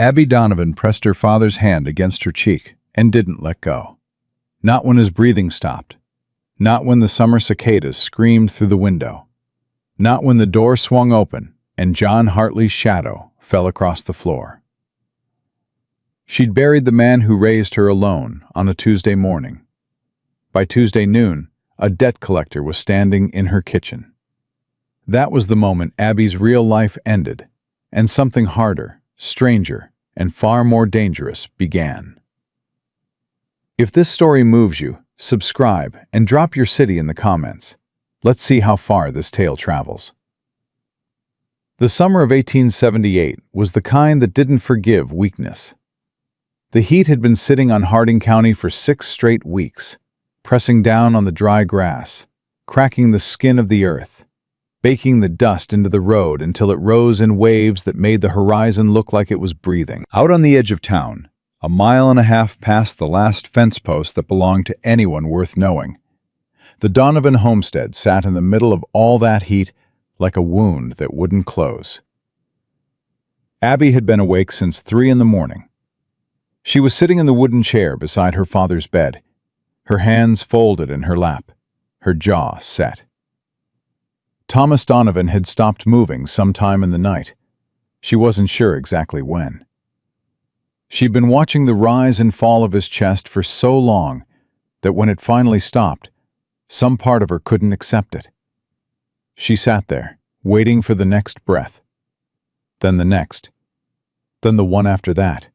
Abby Donovan pressed her father's hand against her cheek and didn't let go. Not when his breathing stopped. Not when the summer cicadas screamed through the window. Not when the door swung open and John Hartley's shadow fell across the floor. She'd buried the man who raised her alone on a Tuesday morning. By Tuesday noon, a debt collector was standing in her kitchen. That was the moment Abby's real life ended, and something harder, stranger, and far more dangerous began. If this story moves you, subscribe and drop your city in the comments. Let's see how far this tale travels. The summer of 1878 was the kind that didn't forgive weakness. The heat had been sitting on Harding County for 6 straight weeks, pressing down on the dry grass, cracking the skin of the earth, baking the dust into the road until it rose in waves that made the horizon look like it was breathing. Out on the edge of town, a mile and a half past the last fence post that belonged to anyone worth knowing, the Donovan homestead sat in the middle of all that heat like a wound that wouldn't close. Abby had been awake since 3 in the morning. She was sitting in the wooden chair beside her father's bed, her hands folded in her lap, her jaw set. Thomas Donovan had stopped moving sometime in the night. She wasn't sure exactly when. She'd been watching the rise and fall of his chest for so long that when it finally stopped, some part of her couldn't accept it. She sat there, waiting for the next breath. Then the next. Then the one after that.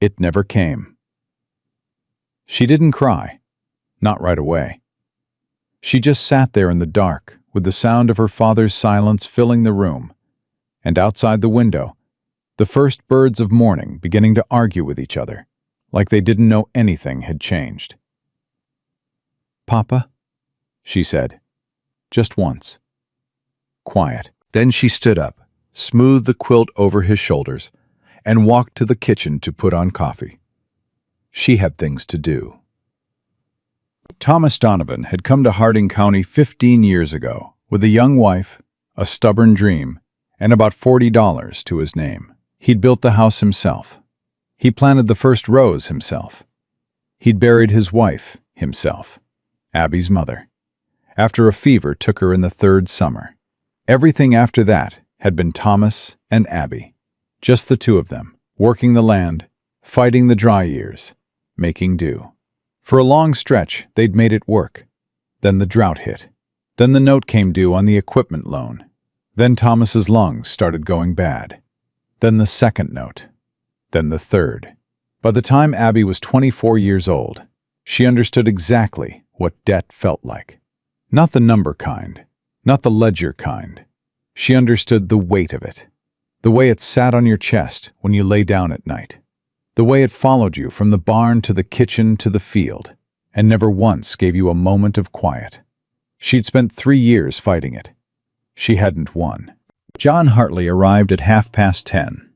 It never came. She didn't cry. Not right away. She just sat there in the dark, with the sound of her father's silence filling the room, and outside the window, the first birds of morning beginning to argue with each other, like they didn't know anything had changed. "Papa," she said, just once. Quiet. Then she stood up, smoothed the quilt over his shoulders, and walked to the kitchen to put on coffee. She had things to do. Thomas Donovan had come to Harding County 15 years ago with a young wife, a stubborn dream, and about $40 to his name. He'd built the house himself. He planted the first rows himself. He'd buried his wife himself, Abby's mother, after a fever took her in the 3rd summer. Everything after that had been Thomas and Abby, just the two of them, working the land, fighting the dry years, making do. For a long stretch, they'd made it work. Then the drought hit. Then the note came due on the equipment loan. Then Thomas's lungs started going bad. Then the second note. Then the third. By the time Abby was 24 years old, she understood exactly what debt felt like. Not the number kind, not the ledger kind. She understood the weight of it. The way it sat on your chest when you lay down at night. The way it followed you from the barn to the kitchen to the field, and never once gave you a moment of quiet. She'd spent 3 years fighting it. She hadn't won. John Hartley arrived at 10:30.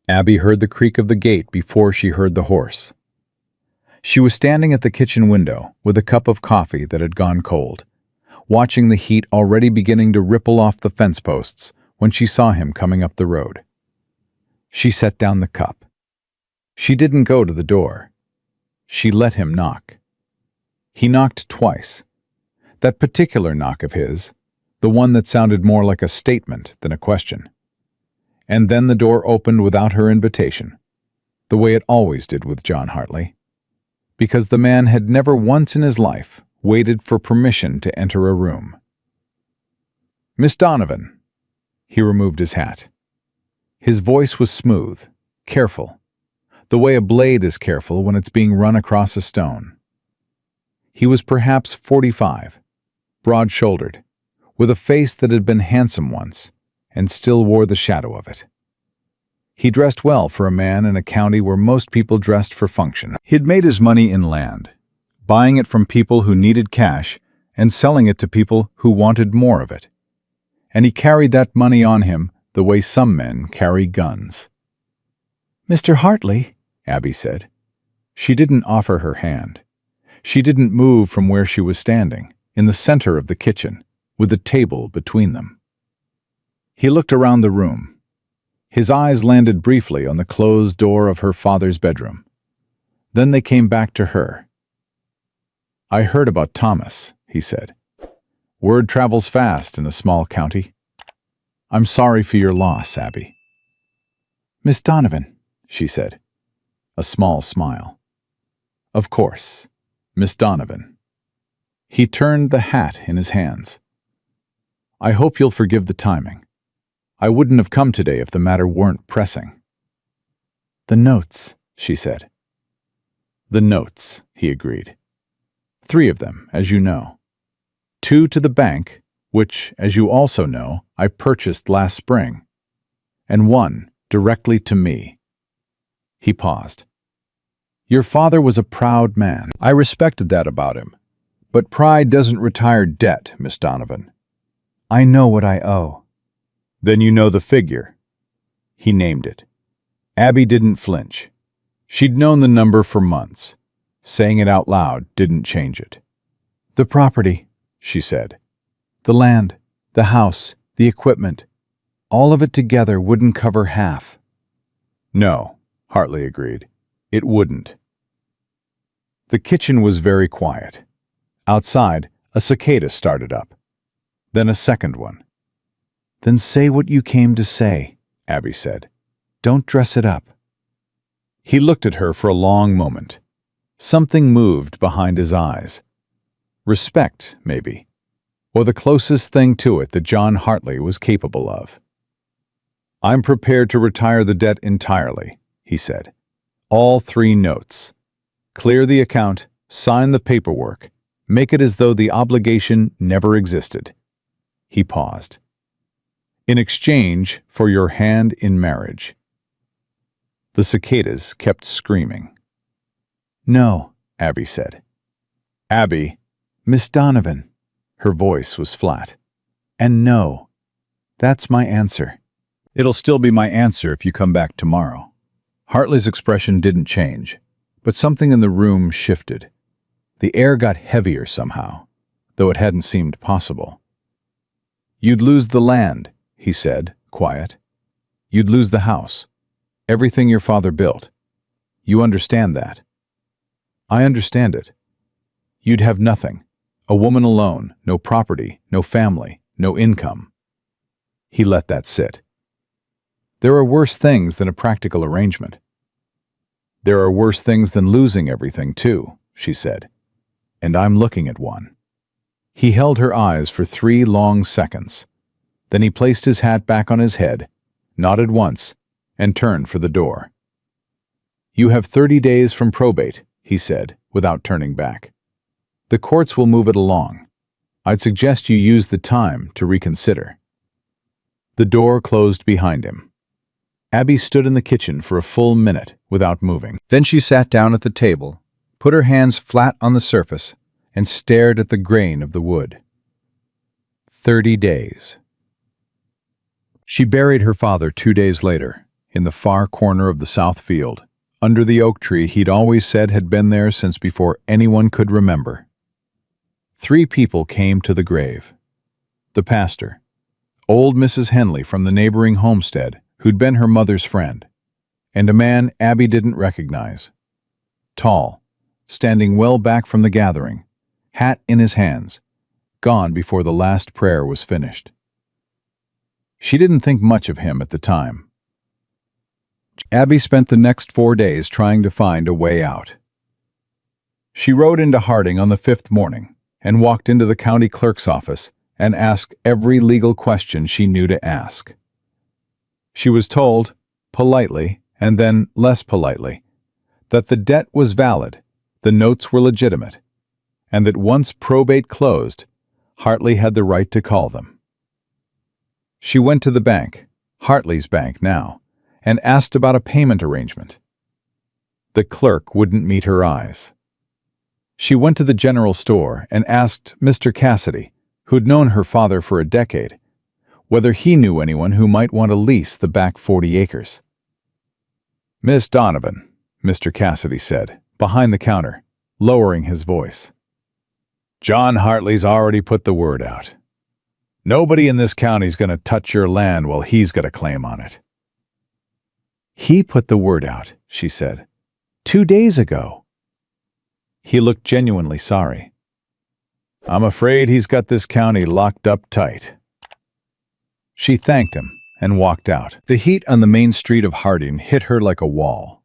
Abby heard the creak of the gate before she heard the horse. She was standing at the kitchen window with a cup of coffee that had gone cold, watching the heat already beginning to ripple off the fence posts when she saw him coming up the road. She set down the cup. She didn't go to the door. She let him knock. He knocked twice. That particular knock of his, the one that sounded more like a statement than a question. And then the door opened without her invitation, the way it always did with John Hartley, because the man had never once in his life waited for permission to enter a room. "Miss Donovan." He removed his hat. His voice was smooth, careful, the way a blade is careful when it's being run across a stone. He was perhaps 45, broad-shouldered, with a face that had been handsome once, and still wore the shadow of it. He dressed well for a man in a county where most people dressed for function. He'd made his money in land, buying it from people who needed cash and selling it to people who wanted more of it. And he carried that money on him the way some men carry guns. "Mr. Hartley," Abby said. She didn't offer her hand. She didn't move from where she was standing, in the center of the kitchen, with the table between them. He looked around the room. His eyes landed briefly on the closed door of her father's bedroom. Then they came back to her. "I heard about Thomas," he said. "Word travels fast in a small county. I'm sorry for your loss, Abby." "Miss Donovan," she said, a small smile. "Of course, Miss Donovan." He turned the hat in his hands. "I hope you'll forgive the timing. I wouldn't have come today if the matter weren't pressing." "The notes," she said. "The notes," he agreed. 3 of them, as you know. 2 to the bank, which, as you also know, I purchased last spring, and 1 directly to me." He paused. "Your father was a proud man. I respected that about him. But pride doesn't retire debt, Miss Donovan." "I know what I owe." "Then you know the figure." He named it. Abby didn't flinch. She'd known the number for months. Saying it out loud didn't change it. "The property," she said. "The land, the house, the equipment. All of it together wouldn't cover half." "No," Hartley agreed. "It wouldn't." The kitchen was very quiet. Outside, a cicada started up. Then a second one. "Then say what you came to say," Abby said. "Don't dress it up." He looked at her for a long moment. Something moved behind his eyes. Respect, maybe, or the closest thing to it that John Hartley was capable of. "I'm prepared to retire the debt entirely," he said. "All 3 notes. Clear the account, sign the paperwork, make it as though the obligation never existed." He paused. "In exchange for your hand in marriage." The cicadas kept screaming. "No," Abby said. "Abby." "Miss Donovan." Her voice was flat. "And no. That's my answer." "It'll still be my answer if you come back tomorrow." Hartley's expression didn't change, but something in the room shifted. The air got heavier somehow, though it hadn't seemed possible. "You'd lose the land," he said, quiet. "You'd lose the house. Everything your father built. You understand that?" "I understand it." "You'd have nothing. A woman alone, no property, no family, no income." He let that sit. "There are worse things than a practical arrangement." "There are worse things than losing everything, too," she said. "And I'm looking at one." He held her eyes for 3 long seconds. Then he placed his hat back on his head, nodded once, and turned for the door. "You have 30 days from probate," he said, without turning back. "The courts will move it along. I'd suggest you use the time to reconsider." The door closed behind him. Abby stood in the kitchen for a full minute without moving. Then she sat down at the table, put her hands flat on the surface, and stared at the grain of the wood. 30 days. She buried her father 2 days later, in the far corner of the south field, under the oak tree he'd always said had been there since before anyone could remember. 3 people came to the grave. The pastor, old Mrs. Henley from the neighboring homestead, who'd been her mother's friend, and a man Abby didn't recognize. Tall, standing well back from the gathering, hat in his hands, gone before the last prayer was finished. She didn't think much of him at the time. Abby spent the next 4 days trying to find a way out. She rode into Harding on the 5th morning and walked into the county clerk's office and asked every legal question she knew to ask. She was told, politely and then less politely, that the debt was valid, the notes were legitimate, and that once probate closed, Hartley had the right to call them. She went to the bank, Hartley's bank now, and asked about a payment arrangement. The clerk wouldn't meet her eyes. She went to the general store and asked Mr. Cassidy, who'd known her father for a decade, whether he knew anyone who might want to lease the back 40 acres. "Miss Donovan," Mr. Cassidy said, behind the counter, lowering his voice. "John Hartley's already put the word out. Nobody in this county's going to touch your land while he's got a claim on it. He put the word out, she said. 2 days ago. He looked genuinely sorry. I'm afraid he's got this county locked up tight. She thanked him and walked out. The heat on the main street of Harding hit her like a wall.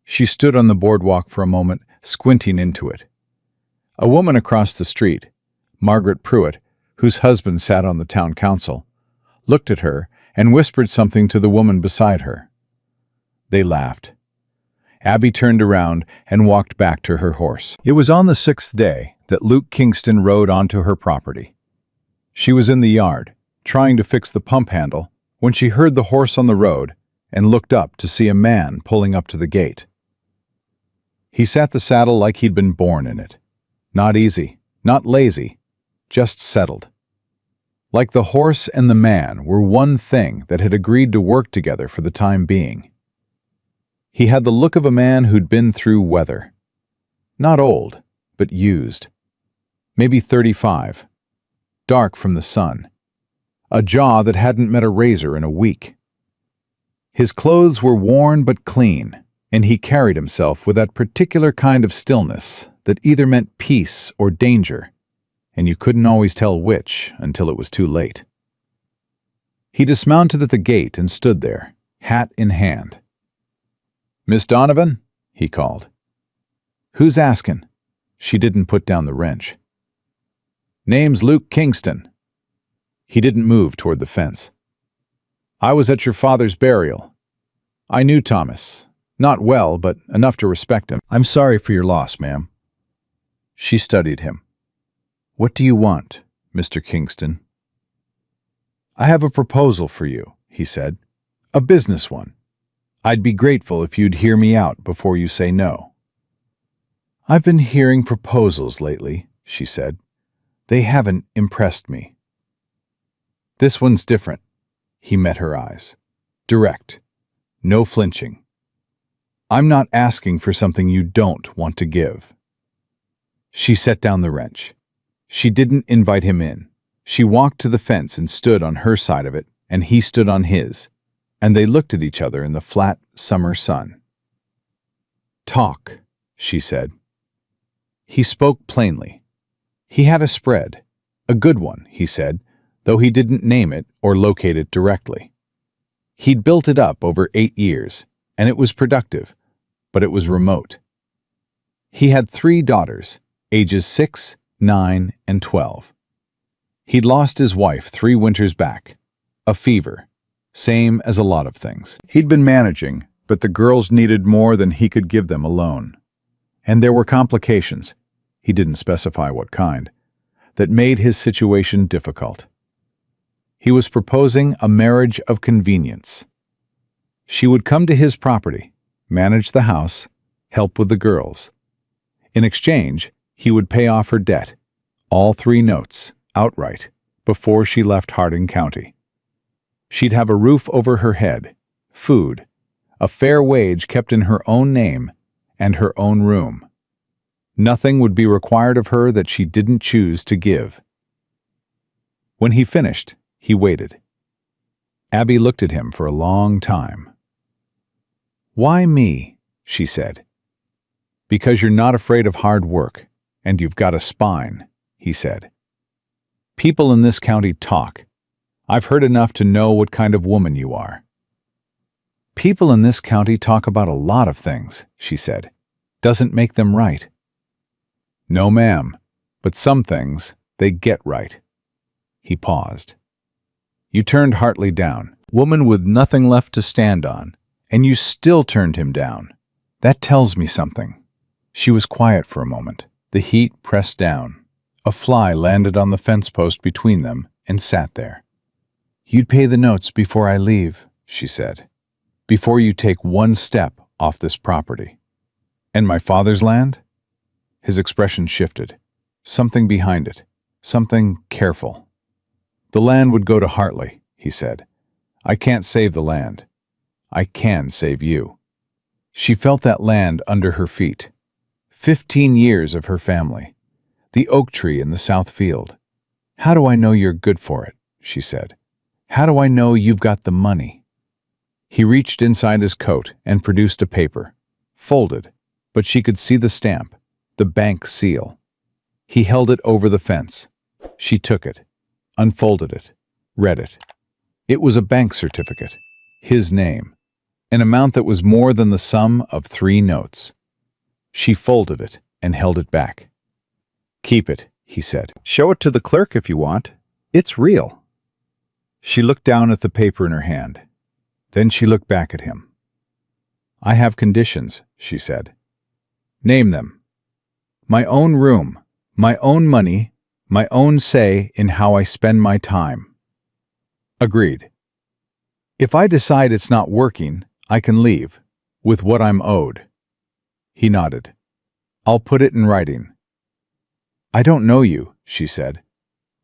She stood on the boardwalk for a moment, squinting into it. A woman across the street, Margaret Pruitt, whose husband sat on the town council, looked at her and whispered something to the woman beside her. They laughed. Abby turned around and walked back to her horse. It was on the 6th day that Luke Kingston rode onto her property. She was in the yard, trying to fix the pump handle, when she heard the horse on the road and looked up to see a man pulling up to the gate. He sat the saddle like he'd been born in it. Not easy, not lazy, just settled. Like the horse and the man were one thing that had agreed to work together for the time being. He had the look of a man who'd been through weather. Not old, but used. Maybe 35. Dark from the sun. A jaw that hadn't met a razor in a week. His clothes were worn but clean, and he carried himself with that particular kind of stillness that either meant peace or danger, and you couldn't always tell which until it was too late. He dismounted at the gate and stood there, hat in hand. "Miss Donovan?" he called. "Who's askin'?" She didn't put down the wrench. "Name's Luke Kingston." He didn't move toward the fence. "I was at your father's burial. I knew Thomas. Not well, but enough to respect him." "I'm sorry for your loss, ma'am." She studied him. "What do you want, Mr. Kingston?" "I have a proposal for you," he said. "A business one. I'd be grateful if you'd hear me out before you say no." "I've been hearing proposals lately," she said. "They haven't impressed me." "This one's different." He met her eyes. Direct. No flinching. "I'm not asking for something you don't want to give." She set down the wrench. She didn't invite him in. She walked to the fence and stood on her side of it, and he stood on his, and they looked at each other in the flat summer sun. "Talk," she said. He spoke plainly. He had a spread. A good one, he said, though he didn't name it or locate it directly. He'd built it up over 8 years, and it was productive, but it was remote. He had 3 daughters, ages 6, 9, and 12. He'd lost his wife 3 winters back. A fever. Same as a lot of things. He'd been managing, but the girls needed more than he could give them alone. And there were complications, he didn't specify what kind, that made his situation difficult. He was proposing a marriage of convenience. She would come to his property, manage the house, help with the girls. In exchange, he would pay off her debt, all 3 notes, outright, before she left Harding County. She'd have a roof over her head, food, a fair wage kept in her own name, and her own room. Nothing would be required of her that she didn't choose to give. When he finished, he waited. Abby looked at him for a long time. "Why me?" she said. "Because you're not afraid of hard work, and you've got a spine," he said. "People in this county talk. I've heard enough to know what kind of woman you are." "People in this county talk about a lot of things," she said. "Doesn't make them right." "No, ma'am, but some things, they get right." He paused. "You turned Hartley down, woman with nothing left to stand on, and you still turned him down. That tells me something." She was quiet for a moment. The heat pressed down. A fly landed on the fence post between them and sat there. "You'd pay the notes before I leave," she said. "Before you take one step off this property." "And my father's land?" His expression shifted. Something behind it. Something careful. "The land would go to Hartley," he said. "I can't save the land. I can save you." She felt that land under her feet. 15 years of her family. The oak tree in the south field. "How do I know you're good for it?" she said. "How do I know you've got the money?" He reached inside his coat and produced a paper, folded, but she could see the stamp, the bank seal. He held it over the fence. She took it, unfolded it, read it. It was a bank certificate, his name, an amount that was more than the sum of 3 notes. She folded it and held it back. "Keep it," he said. "Show it to the clerk if you want. It's real." She looked down at the paper in her hand. Then she looked back at him. "I have conditions," she said. "Name them." "My own room, my own money, my own say in how I spend my time." "Agreed. If I decide it's not working, I can leave, with what I'm owed." He nodded. "I'll put it in writing." "I don't know you," she said.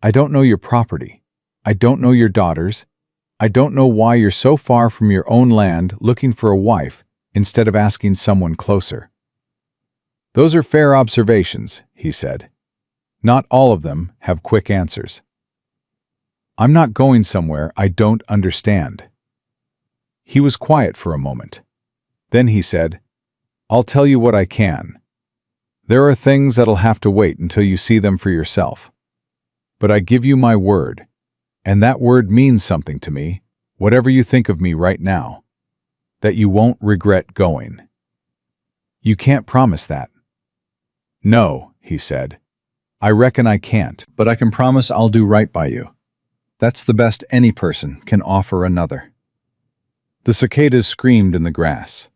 "I don't know your property. I don't know your daughters. I don't know why you're so far from your own land looking for a wife instead of asking someone closer." "Those are fair observations," he said. "Not all of them have quick answers." "I'm not going somewhere I don't understand." He was quiet for a moment. Then he said, "I'll tell you what I can. There are things that'll have to wait until you see them for yourself. But I give you my word, and that word means something to me, whatever you think of me right now, that you won't regret going." "You can't promise that." "No," he said. "I reckon I can't, but I can promise I'll do right by you. That's the best any person can offer another." The cicadas screamed in the grass.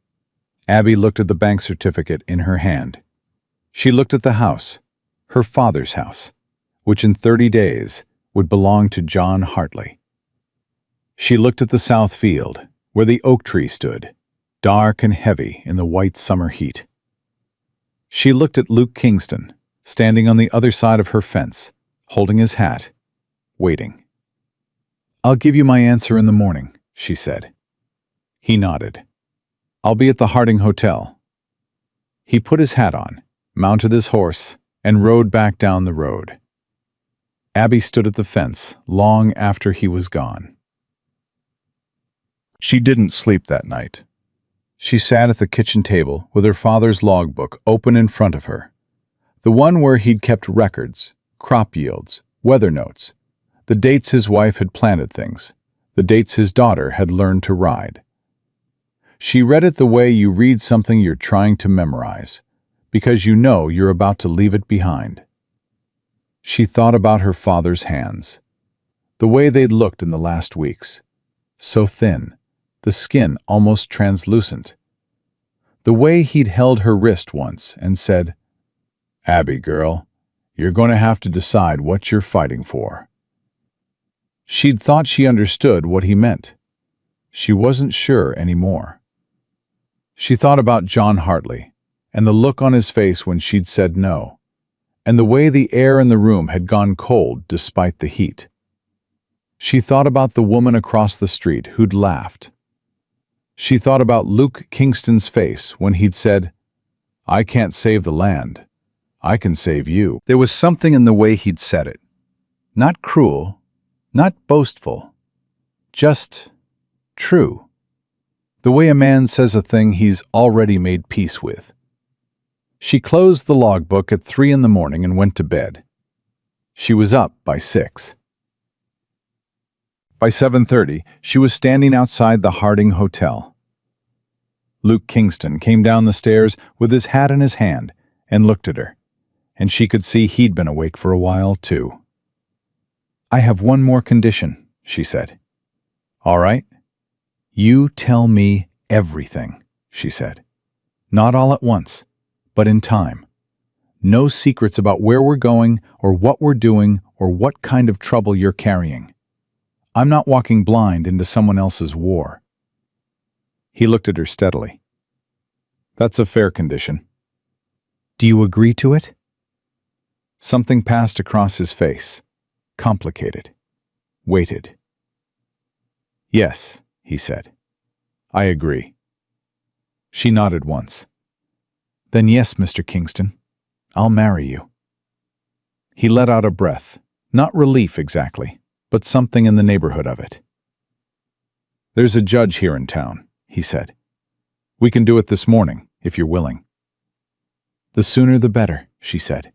Abby looked at the bank certificate in her hand. She looked at the house, her father's house, which in 30 days would belong to John Hartley. She looked at the south field, where the oak tree stood, dark and heavy in the white summer heat. She looked at Luke Kingston, standing on the other side of her fence, holding his hat, waiting. "I'll give you my answer in the morning," she said. He nodded. "I'll be at the Harding Hotel." He put his hat on, mounted his horse, and rode back down the road. Abby stood at the fence long after he was gone. She didn't sleep that night. She sat at the kitchen table with her father's logbook open in front of her, the one where he'd kept records, crop yields, weather notes, the dates his wife had planted things, the dates his daughter had learned to ride. She read it the way you read something you're trying to memorize, because you know you're about to leave it behind. She thought about her father's hands, the way they'd looked in the last weeks, so thin, the skin almost translucent. The way he'd held her wrist once and said, "Abby, girl, you're going to have to decide what you're fighting for." She'd thought she understood what he meant. She wasn't sure anymore. She thought about John Hartley, and the look on his face when she'd said no, and the way the air in the room had gone cold despite the heat. She thought about the woman across the street who'd laughed. She thought about Luke Kingston's face when he'd said, "I can't save the land. I can save you." There was something in the way he'd said it. Not cruel, not boastful, just true. The way a man says a thing he's already made peace with. She closed the logbook at 3 in the morning and went to bed. She was up by 6. By 7:30, she was standing outside the Harding Hotel. Luke Kingston came down the stairs with his hat in his hand and looked at her, and she could see he'd been awake for a while, too. "I have one more condition," she said. "All right." "You tell me everything," she said. "Not all at once, but in time. No secrets about where we're going or what we're doing or what kind of trouble you're carrying. I'm not walking blind into someone else's war." He looked at her steadily. "That's a fair condition." "Do you agree to it?" Something passed across his face, complicated, waited. "Yes," he said. "I agree." She nodded once. "Then yes, Mr. Kingston, I'll marry you." He let out a breath, not relief exactly, but something in the neighborhood of it. "There's a judge here in town," he said. "We can do it this morning, if you're willing." "The sooner the better," she said.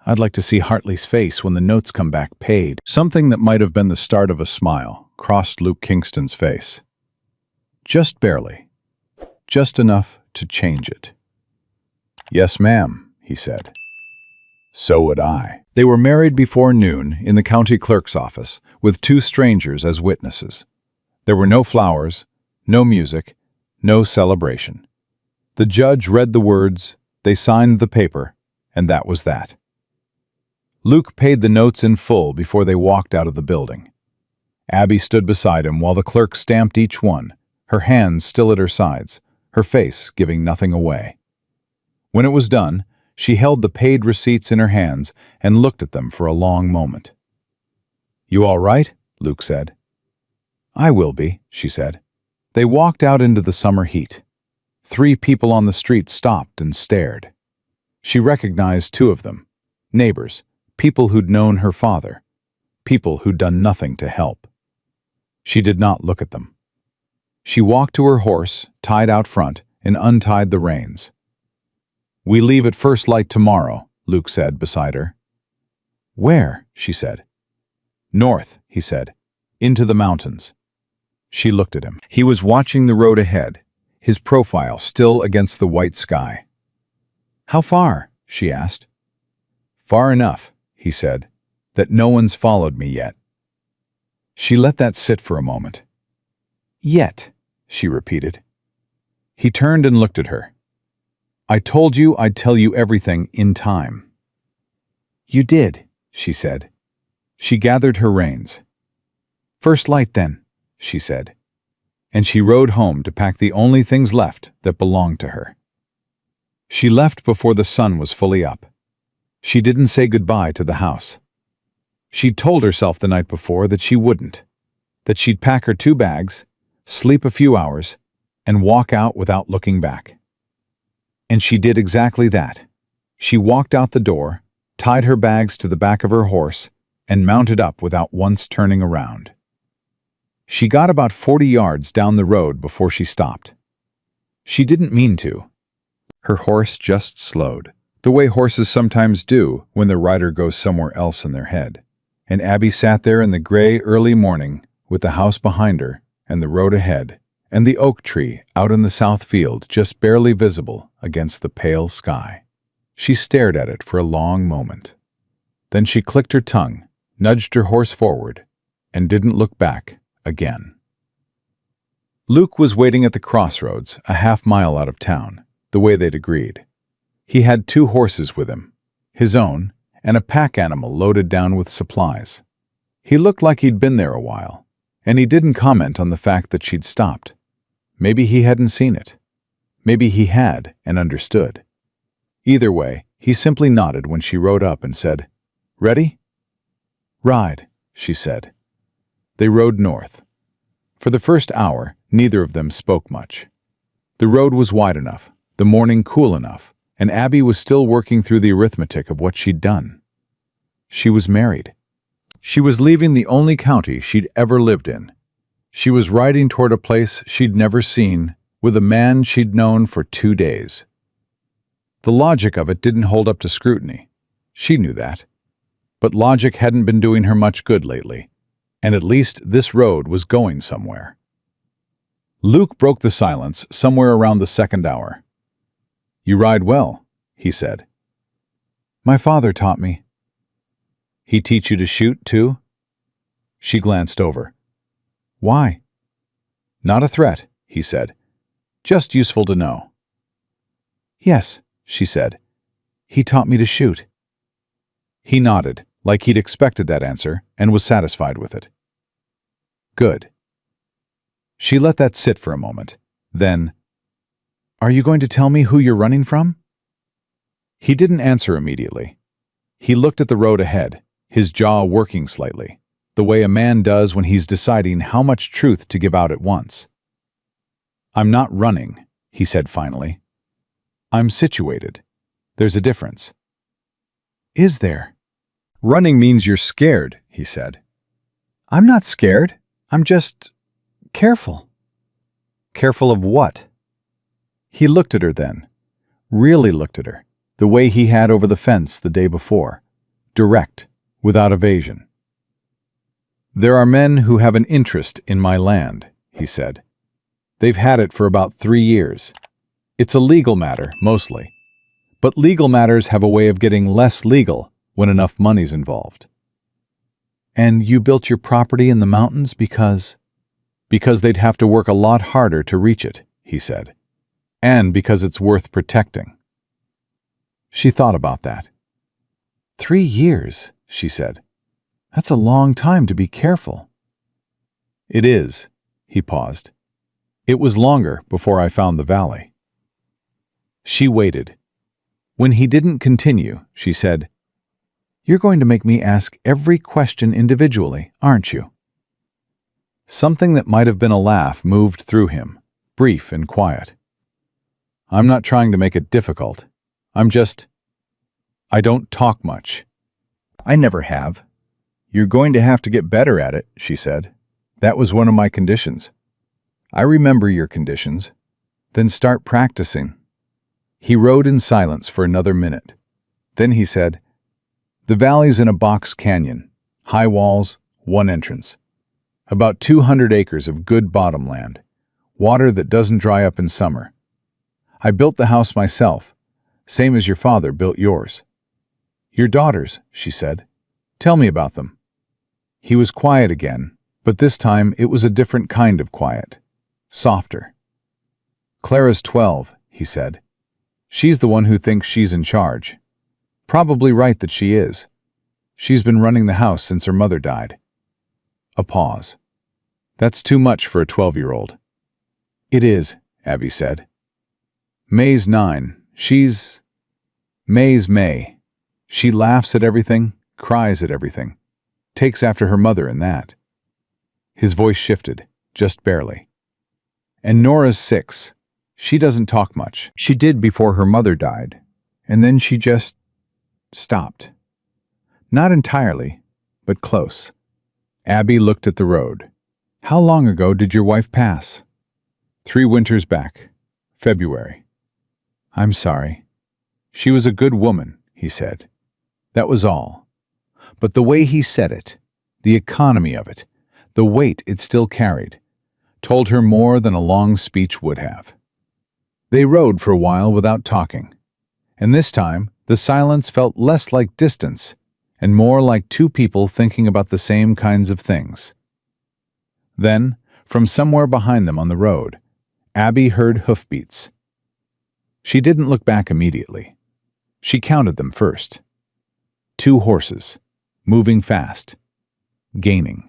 "I'd like to see Hartley's face when the notes come back paid." Something that might have been the start of a smile crossed Luke Kingston's face. Just barely. Just enough to change it. "Yes, ma'am," he said. "So would I." They were married before noon in the county clerk's office, with 2 strangers as witnesses. There were no flowers, no music, no celebration. The judge read the words, they signed the paper, and that was that. Luke paid the notes in full before they walked out of the building. Abby stood beside him while the clerk stamped each one, her hands still at her sides, her face giving nothing away. When it was done, she held the paid receipts in her hands and looked at them for a long moment. "You all right?" Luke said. "I will be," she said. They walked out into the summer heat. 3 people on the street stopped and stared. She recognized 2 of them, neighbors, people who'd known her father, people who'd done nothing to help. She did not look at them. She walked to her horse, tied out front, and untied the reins. "We leave at first light tomorrow," Luke said beside her. "Where?" she said. "North," he said, "into the mountains." She looked at him. He was watching the road ahead, his profile still against the white sky. "How far?" she asked. "Far enough," he said, "that no one's followed me yet." She let that sit for a moment. "Yet," she repeated. He turned and looked at her. "I told you I'd tell you everything in time." "You did," she said. She gathered her reins. "First light, then," she said. And she rode home to pack the only things left that belonged to her. She left before the sun was fully up. She didn't say goodbye to the house. She'd told herself the night before that she wouldn't, that she'd pack her 2 bags, sleep a few hours, and walk out without looking back. And she did exactly that. She walked out the door, tied her bags to the back of her horse, and mounted up without once turning around. She got about 40 yards down the road before she stopped. She didn't mean to. Her horse just slowed, the way horses sometimes do when the rider goes somewhere else in their head. And Abby sat there in the gray early morning with the house behind her and the road ahead, and the oak tree out in the south field just barely visible against the pale sky. She stared at it for a long moment. Then she clicked her tongue, nudged her horse forward, and didn't look back again. Luke was waiting at the crossroads, a half-mile out of town, the way they'd agreed. He had 2 horses with him, his own, and a pack animal loaded down with supplies. He looked like he'd been there a while, and he didn't comment on the fact that she'd stopped. Maybe he hadn't seen it. Maybe he had and understood. Either way, he simply nodded when she rode up and said, "Ready?" "Ride," she said. They rode north. For the first hour, neither of them spoke much. The road was wide enough, the morning cool enough, and Abby was still working through the arithmetic of what she'd done. She was married. She was leaving the only county she'd ever lived in. She was riding toward a place she'd never seen with a man she'd known for 2 days. The logic of it didn't hold up to scrutiny. She knew that. But logic hadn't been doing her much good lately, and at least this road was going somewhere. Luke broke the silence somewhere around the 2nd hour. "You ride well," he said. "My father taught me." "He teach you to shoot, too?" She glanced over. "Why?" "Not a threat," he said. "Just useful to know." "Yes," she said. "He taught me to shoot." He nodded, like he'd expected that answer, and was satisfied with it. "Good." She let that sit for a moment. Then, "Are you going to tell me who you're running from?" He didn't answer immediately. He looked at the road ahead, his jaw working slightly, the way a man does when he's deciding how much truth to give out at once. "I'm not running," he said finally. "I'm situated. There's a difference." "Is there?" "Running means you're scared," he said. "I'm not scared. I'm just Careful. Careful of what? He looked at her then, really looked at her, the way he had over the fence the day before, direct, without evasion. There are men who have an interest in my land, he said. They've had it for about 3 years. It's a legal matter, mostly. But legal matters have a way of getting less legal when enough money's involved. And you built your property in the mountains because they'd have to work a lot harder to reach it, he said. And because it's worth protecting. She thought about that. 3 years, she said. That's a long time to be careful. It is, he paused. It was longer before I found the valley. She waited. When he didn't continue, she said, You're going to make me ask every question individually, aren't you? Something that might have been a laugh moved through him, brief and quiet. I'm not trying to make it difficult. I don't talk much. I never have. You're going to have to get better at it, she said. That was one of my conditions. I remember your conditions. Then start practicing. He rode in silence for another minute. Then he said, The valley's in a box canyon, high walls, one entrance. About 200 acres of good bottomland, water that doesn't dry up in summer. I built the house myself, same as your father built yours. Your daughters, she said. Tell me about them. He was quiet again, but this time it was a different kind of quiet, softer. Clara's 12, he said. She's the one who thinks she's in charge. Probably right that she is. She's been running the house since her mother died. A pause. That's too much for a 12-year-old. It is, Abby said. May's 9. May's May. She laughs at everything, cries at everything. Takes after her mother in that. His voice shifted, just barely. And Nora's 6. She doesn't talk much. She did before her mother died. And then she just stopped. Not entirely, but close. Abby looked at the road. How long ago did your wife pass? 3 winters back. February. I'm sorry. She was a good woman, he said. That was all. But the way he said it, the economy of it, the weight it still carried, told her more than a long speech would have. They rode for a while without talking, and this time the silence felt less like distance and more like 2 people thinking about the same kinds of things. Then, from somewhere behind them on the road, Abby heard hoofbeats. She didn't look back immediately. She counted them first. 2 horses, moving fast, gaining.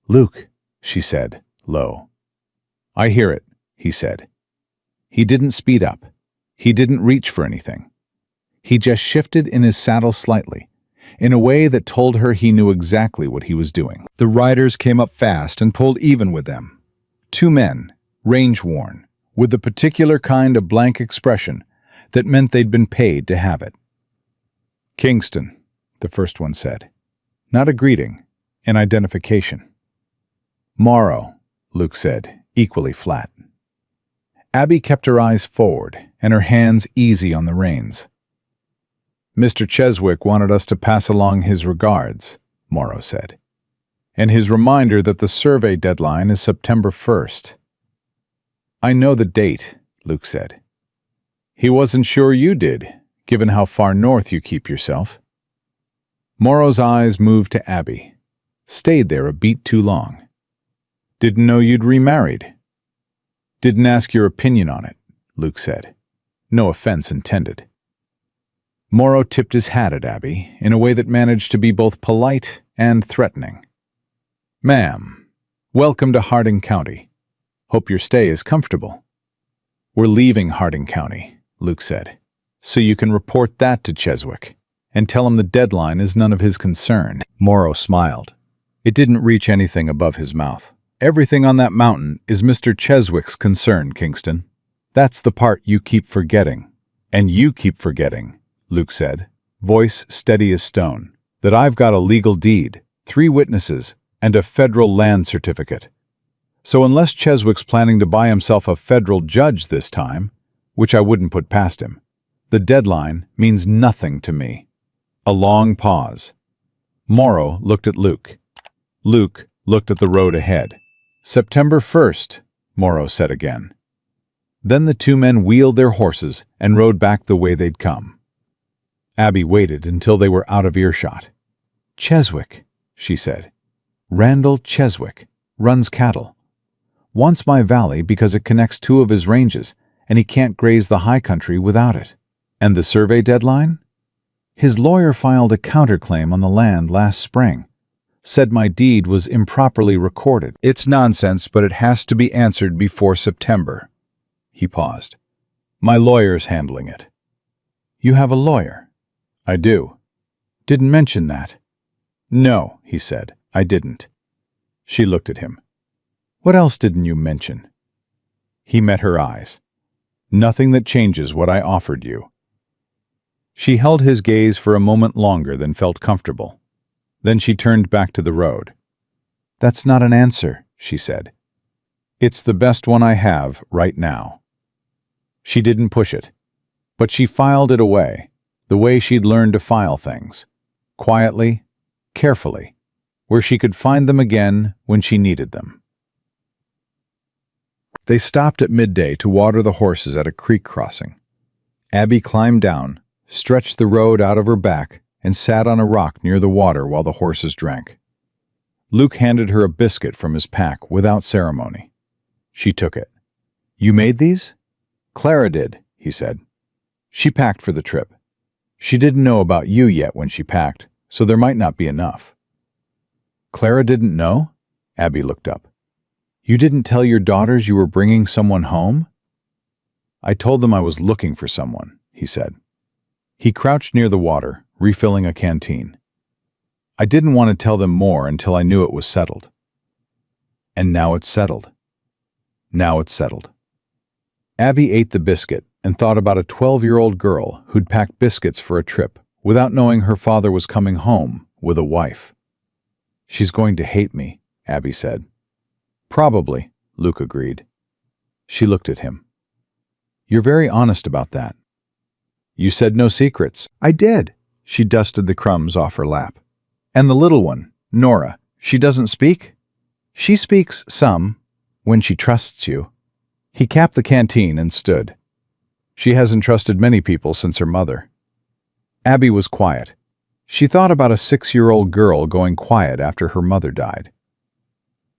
Luke, she said, low. I hear it, he said. He didn't speed up. He didn't reach for anything. He just shifted in his saddle slightly, in a way that told her he knew exactly what he was doing. The riders came up fast and pulled even with them. 2 men, range-worn, with the particular kind of blank expression that meant they'd been paid to have it. Kingston, the first one said. Not a greeting, an identification. Morrow, Luke said, equally flat. Abby kept her eyes forward and her hands easy on the reins. Mr. Cheswick wanted us to pass along his regards, Morrow said, and his reminder that the survey deadline is September 1st. I know the date, Luke said. He wasn't sure you did, given how far north you keep yourself. Morrow's eyes moved to Abby, stayed there a beat too long. Didn't know you'd remarried. Didn't ask your opinion on it, Luke said. No offense intended. Morrow tipped his hat at Abby in a way that managed to be both polite and threatening. Ma'am, welcome to Harding County. Hope your stay is comfortable. We're leaving Harding County, Luke said, so you can report that to Cheswick and tell him the deadline is none of his concern. Morrow smiled. It didn't reach anything above his mouth. Everything on that mountain is Mr. Cheswick's concern, Kingston. That's the part you keep forgetting. And you keep forgetting, Luke said, voice steady as stone, that I've got a legal deed, 3 witnesses, and a federal land certificate. So unless Cheswick's planning to buy himself a federal judge this time, which I wouldn't put past him, the deadline means nothing to me. A long pause. Morrow looked at Luke. Luke looked at the road ahead. September 1st, Morrow said again. Then the two men wheeled their horses and rode back the way they'd come. Abby waited until they were out of earshot. Cheswick, she said. Randall Cheswick runs cattle. Wants my valley because it connects two of his ranges, and he can't graze the high country without it. And the survey deadline? His lawyer filed a counterclaim on the land last spring. Said my deed was improperly recorded. It's nonsense, but it has to be answered before September. He paused. My lawyer's handling it. You have a lawyer? I do. Didn't mention that. No, he said, I didn't. She looked at him. What else didn't you mention? He met her eyes. Nothing that changes what I offered you. She held his gaze for a moment longer than felt comfortable. Then she turned back to the road. That's not an answer, she said. It's the best one I have right now. She didn't push it, but she filed it away, the way she'd learned to file things, quietly, carefully, where she could find them again when she needed them. They stopped at midday to water the horses at a creek crossing. Abby climbed down, stretched the road out of her back, and sat on a rock near the water while the horses drank. Luke handed her a biscuit from his pack without ceremony. She took it. You made these? Clara did, he said. She packed for the trip. She didn't know about you yet when she packed, so there might not be enough. Clara didn't know? Abby looked up. You didn't tell your daughters you were bringing someone home? I told them I was looking for someone, he said. He crouched near the water, refilling a canteen. I didn't want to tell them more until I knew it was settled. And now it's settled. Now it's settled. Abby ate the biscuit and thought about a 12-year-old girl who'd packed biscuits for a trip without knowing her father was coming home with a wife. She's going to hate me, Abby said. Probably, Luke agreed. She looked at him. You're very honest about that. You said no secrets. I did. She dusted the crumbs off her lap. And the little one, Nora, she doesn't speak? She speaks some, when she trusts you. He capped the canteen and stood. She hasn't trusted many people since her mother. Abby was quiet. She thought about a 6-year-old girl going quiet after her mother died.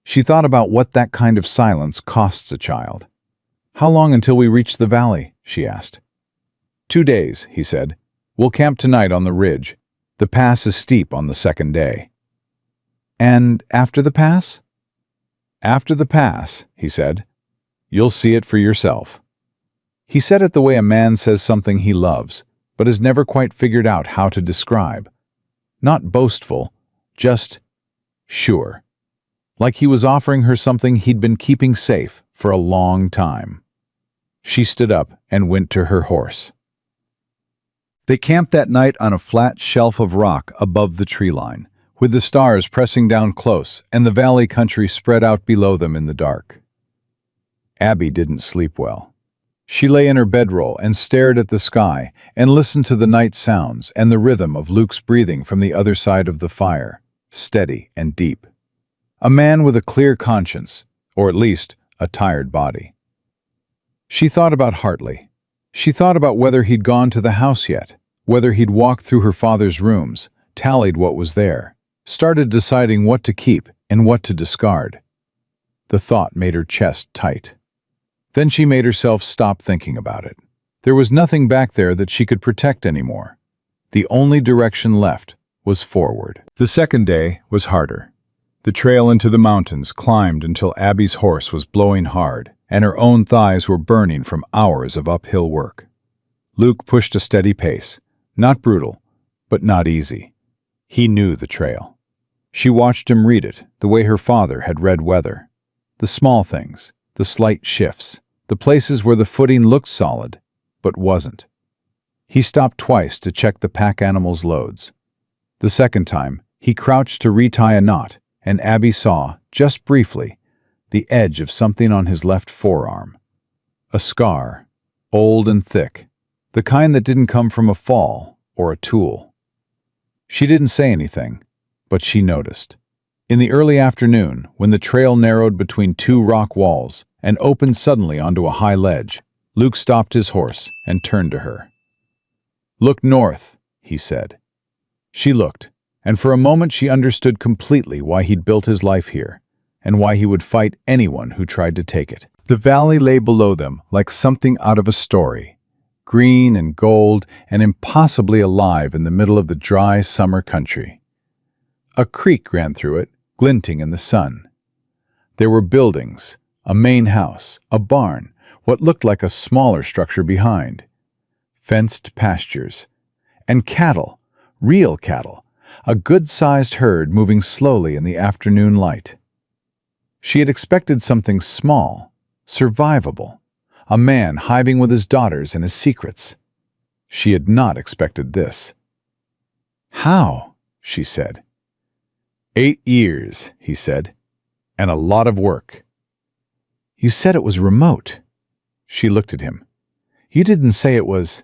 She thought about what that kind of silence costs a child. How long until we reach the valley? She asked. 2 days, he said. We'll camp tonight on the ridge. The pass is steep on the second day. And after the pass? After the pass, he said. You'll see it for yourself. He said it the way a man says something he loves, but has never quite figured out how to describe. Not boastful, just sure. Like he was offering her something he'd been keeping safe for a long time. She stood up and went to her horse. They camped that night on a flat shelf of rock above the tree line, with the stars pressing down close and the valley country spread out below them in the dark. Abby didn't sleep well. She lay in her bedroll and stared at the sky and listened to the night sounds and the rhythm of Luke's breathing from the other side of the fire, steady and deep. A man with a clear conscience, or at least a tired body. She thought about Hartley. She thought about whether he'd gone to the house yet, whether he'd walked through her father's rooms, tallied what was there, started deciding what to keep and what to discard. The thought made her chest tight. Then she made herself stop thinking about it. There was nothing back there that she could protect anymore. The only direction left was forward. The second day was harder. The trail into the mountains climbed until Abby's horse was blowing hard, and her own thighs were burning from hours of uphill work. Luke pushed a steady pace, not brutal, but not easy. He knew the trail. She watched him read it the way her father had read weather. The small things, the slight shifts, the places where the footing looked solid, but wasn't. He stopped twice to check the pack animal's loads. The second time, he crouched to retie a knot, and Abby saw, just briefly, the edge of something on his left forearm. A scar, old and thick, the kind that didn't come from a fall or a tool. She didn't say anything, but she noticed. In the early afternoon, when the trail narrowed between two rock walls and opened suddenly onto a high ledge, Luke stopped his horse and turned to her. "Look north," he said. She looked, and for a moment she understood completely why he'd built his life here, and why he would fight anyone who tried to take it. The valley lay below them like something out of a story, green and gold and impossibly alive in the middle of the dry summer country. A creek ran through it, glinting in the sun. There were buildings, a main house, a barn, what looked like a smaller structure behind, fenced pastures, and cattle, real cattle, a good-sized herd moving slowly in the afternoon light. She had expected something small, survivable, a man hiving with his daughters and his secrets. She had not expected this. "How?" she said. 8 years, he said, and a lot of work. "You said it was remote." She looked at him. "You didn't say it was—"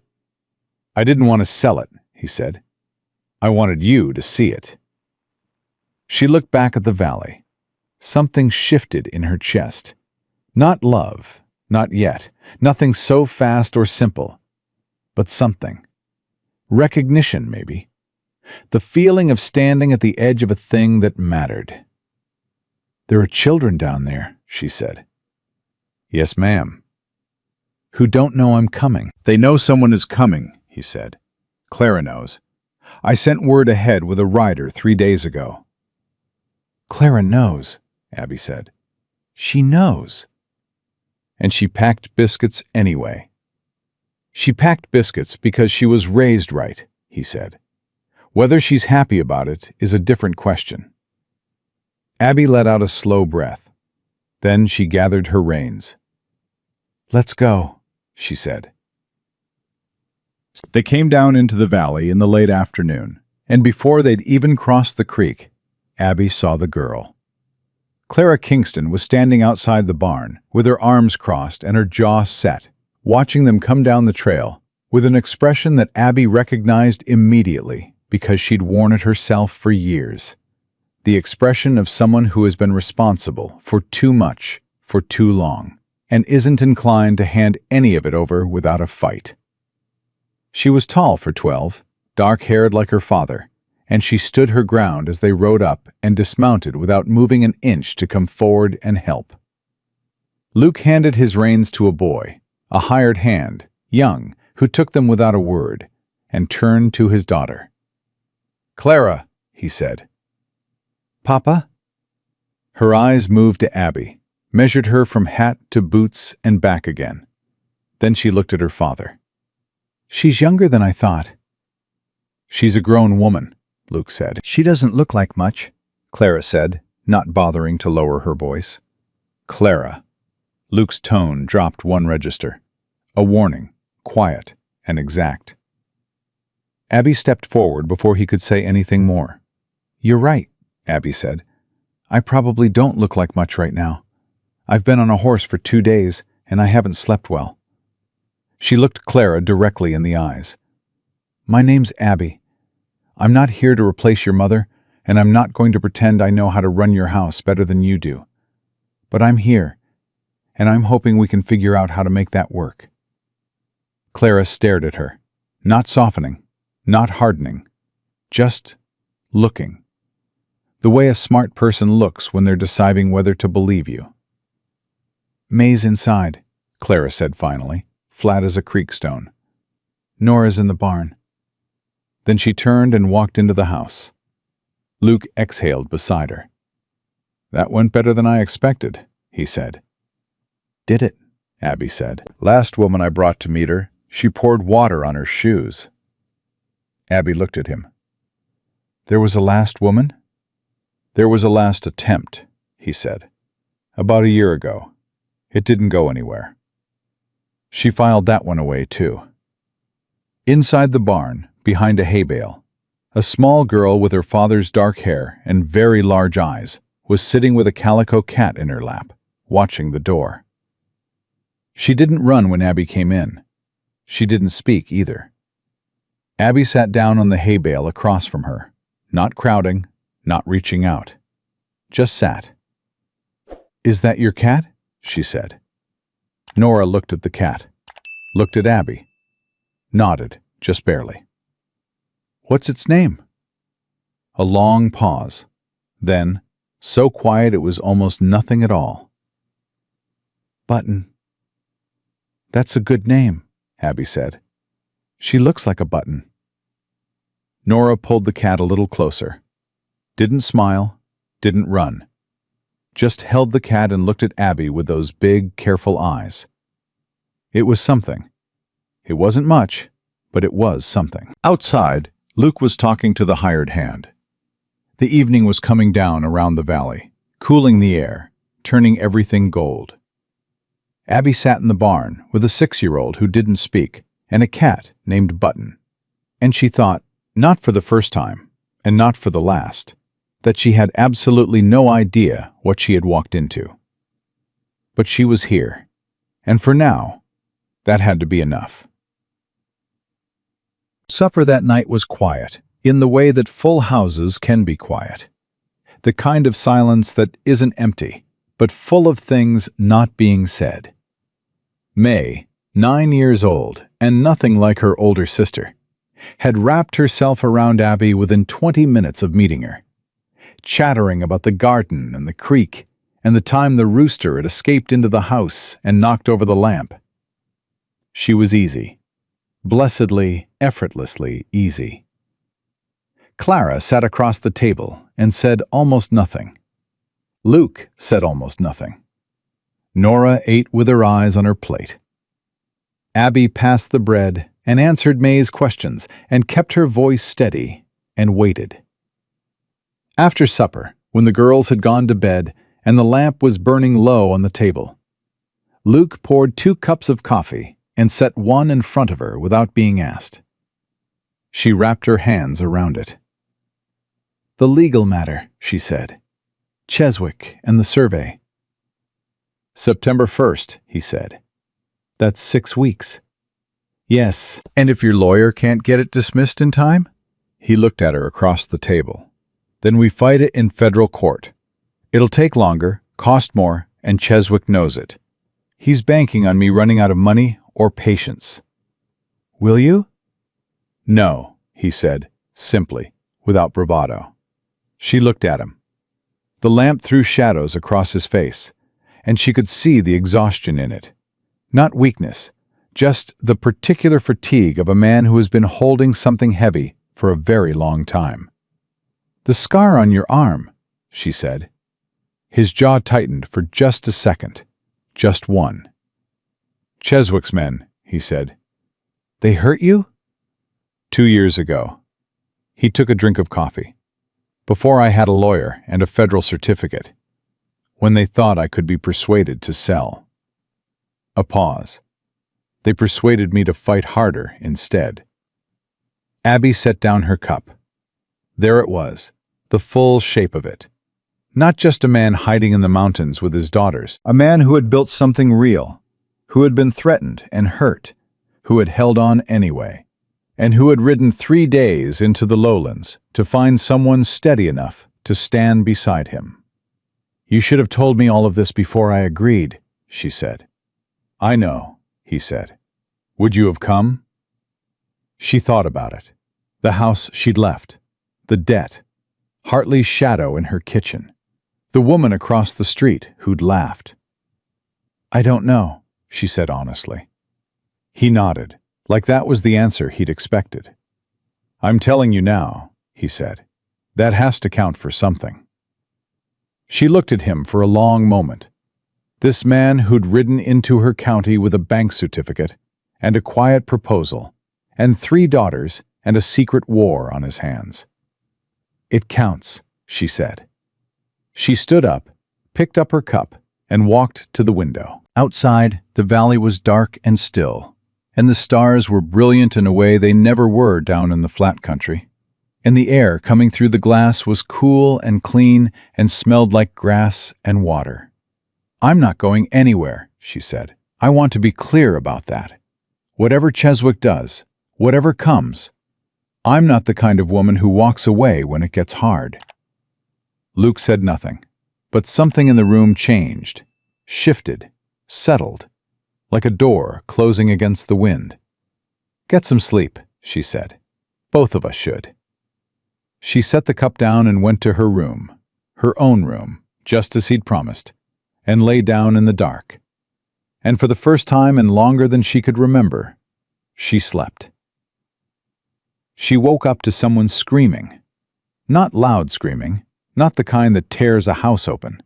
"I didn't want to sell it," he said. "I wanted you to see it." She looked back at the valley. Something shifted in her chest. Not love, not yet, nothing so fast or simple, but something. Recognition, maybe. The feeling of standing at the edge of a thing that mattered. "There are children down there," she said. "Yes, ma'am." "Who don't know I'm coming." "They know someone is coming," he said. "Clara knows. I sent word ahead with a rider 3 days ago." "Clara knows," Abby said. "She knows." And she packed biscuits anyway. "She packed biscuits because she was raised right," he said. "Whether she's happy about it is a different question." Abby let out a slow breath. Then she gathered her reins. "Let's go," she said. They came down into the valley in the late afternoon, and before they'd even crossed the creek, Abby saw the girl. Clara Kingston was standing outside the barn, with her arms crossed and her jaw set, watching them come down the trail, with an expression that Abby recognized immediately because she'd worn it herself for years. The expression of someone who has been responsible for too much, for too long, and isn't inclined to hand any of it over without a fight. She was tall for 12, dark-haired like her father, and she stood her ground as they rode up and dismounted without moving an inch to come forward and help. Luke handed his reins to a boy, a hired hand, young, who took them without a word, and turned to his daughter. "Clara," he said. "Papa?" Her eyes moved to Abby, measured her from hat to boots and back again. Then she looked at her father. "She's younger than I thought." "She's a grown woman," Luke said. "She doesn't look like much," Clara said, not bothering to lower her voice. "Clara." Luke's tone dropped one register. A warning, quiet and exact. Abby stepped forward before he could say anything more. "You're right," Abby said. "I probably don't look like much right now. I've been on a horse for 2 days, and I haven't slept well." She looked Clara directly in the eyes. "My name's Abby. I'm not here to replace your mother, and I'm not going to pretend I know how to run your house better than you do. But I'm here, and I'm hoping we can figure out how to make that work." Clara stared at her, not softening, not hardening, just looking. The way a smart person looks when they're deciding whether to believe you. "May's inside," Clara said finally, flat as a creek stone. "Nora's in the barn." Then she turned and walked into the house. Luke exhaled beside her. "That went better than I expected," he said. "Did it?" Abby said. "Last woman I brought to meet her, she poured water on her shoes." Abby looked at him. "There was a last woman?" "There was a last attempt," he said. "About a year ago. It didn't go anywhere." She filed that one away, too. Inside the barn, behind a hay bale, a small girl with her father's dark hair and very large eyes was sitting with a calico cat in her lap, watching the door. She didn't run when Abby came in. She didn't speak either. Abby sat down on the hay bale across from her, not crowding, not reaching out. Just sat. "Is that your cat?" she said. Nora looked at the cat, looked at Abby, nodded, just barely. "What's its name?" A long pause. Then, so quiet it was almost nothing at all. "Button." "That's a good name," Abby said. "She looks like a button." Nora pulled the cat a little closer. Didn't smile, didn't run. Just held the cat and looked at Abby with those big, careful eyes. It was something. It wasn't much, but it was something. Outside, Luke was talking to the hired hand. The evening was coming down around the valley, cooling the air, turning everything gold. Abby sat in the barn with a 6-year-old who didn't speak and a cat named Button. And she thought, not for the first time, and not for the last, that she had absolutely no idea what she had walked into. But she was here, and for now, that had to be enough. Supper that night was quiet, in the way that full houses can be quiet. The kind of silence that isn't empty, but full of things not being said. May, 9 years old, and nothing like her older sister, had wrapped herself around Abby within 20 minutes of meeting her, chattering about the garden and the creek and the time the rooster had escaped into the house and knocked over the lamp. She was easy. Blessedly, effortlessly easy. Clara sat across the table and said almost nothing. Luke said almost nothing. Nora ate with her eyes on her plate. Abby passed the bread and answered May's questions and kept her voice steady and waited. After supper, when the girls had gone to bed and the lamp was burning low on the table, Luke poured 2 cups of coffee and set one in front of her without being asked. She wrapped her hands around it. "The legal matter," she said. "Cheswick and the survey." "September 1st, he said. "That's 6 weeks." "Yes, and if your lawyer can't get it dismissed in time?" He looked at her across the table. "Then we fight it in federal court. It'll take longer, cost more, and Cheswick knows it. He's banking on me running out of money or patience." "Will you?" "No," he said, simply, without bravado. She looked at him. The lamp threw shadows across his face, and she could see the exhaustion in it. Not weakness, just the particular fatigue of a man who has been holding something heavy for a very long time. "The scar on your arm," she said. His jaw tightened for just a second, just one. "Cheswick's men," he said. "They hurt you?" 2 years ago. He took a drink of coffee. "Before I had a lawyer and a federal certificate. When they thought I could be persuaded to sell." A pause. "They persuaded me to fight harder instead." Abby set down her cup. There it was, the full shape of it. Not just a man hiding in the mountains with his daughters, a man who had built something real, who had been threatened and hurt, who had held on anyway, and who had ridden 3 days into the lowlands to find someone steady enough to stand beside him. "You should have told me all of this before I agreed," she said. "I know," he said. "Would you have come?" She thought about it. The house she'd left. The debt. Hartley's shadow in her kitchen. The woman across the street who'd laughed. "I don't know," she said honestly. He nodded, like that was the answer he'd expected. "I'm telling you now," he said. "That has to count for something." She looked at him for a long moment. This man who'd ridden into her county with a bank certificate and a quiet proposal and 3 daughters and a secret war on his hands. "It counts," she said. She stood up, picked up her cup, and walked to the window. Outside, the valley was dark and still, and the stars were brilliant in a way they never were down in the flat country. And the air coming through the glass was cool and clean and smelled like grass and water. "I'm not going anywhere," she said. "I want to be clear about that. Whatever Cheswick does, whatever comes, I'm not the kind of woman who walks away when it gets hard." Luke said nothing, but something in the room changed, shifted, settled, like a door closing against the wind. "Get some sleep," she said. "Both of us should." She set the cup down and went to her room, her own room, just as he'd promised, and lay down in the dark. And for the first time in longer than she could remember, she slept. She woke up to someone screaming. Not loud screaming, not the kind that tears a house open.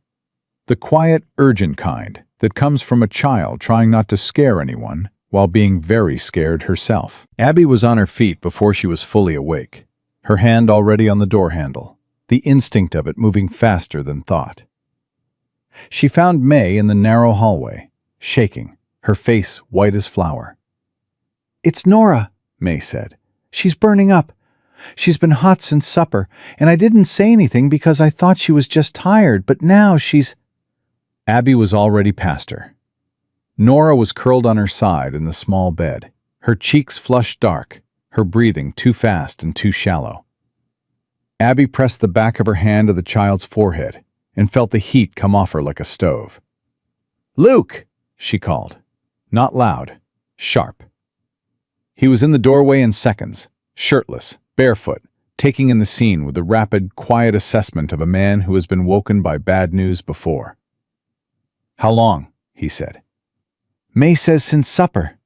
The quiet, urgent kind that comes from a child trying not to scare anyone while being very scared herself. Abby was on her feet before she was fully awake, her hand already on the door handle, the instinct of it moving faster than thought. She found May in the narrow hallway, shaking, her face white as flour. "It's Nora," May said. "She's burning up. She's been hot since supper, and I didn't say anything because I thought she was just tired, but now she's—" Abby was already past her. Nora was curled on her side in the small bed, her cheeks flushed dark, her breathing too fast and too shallow. Abby pressed the back of her hand to the child's forehead and felt the heat come off her like a stove. "Luke!" she called. Not loud, sharp. He was in the doorway in seconds, shirtless, barefoot, taking in the scene with the rapid, quiet assessment of a man who has been woken by bad news before. "How long?" he said. "May says since supper."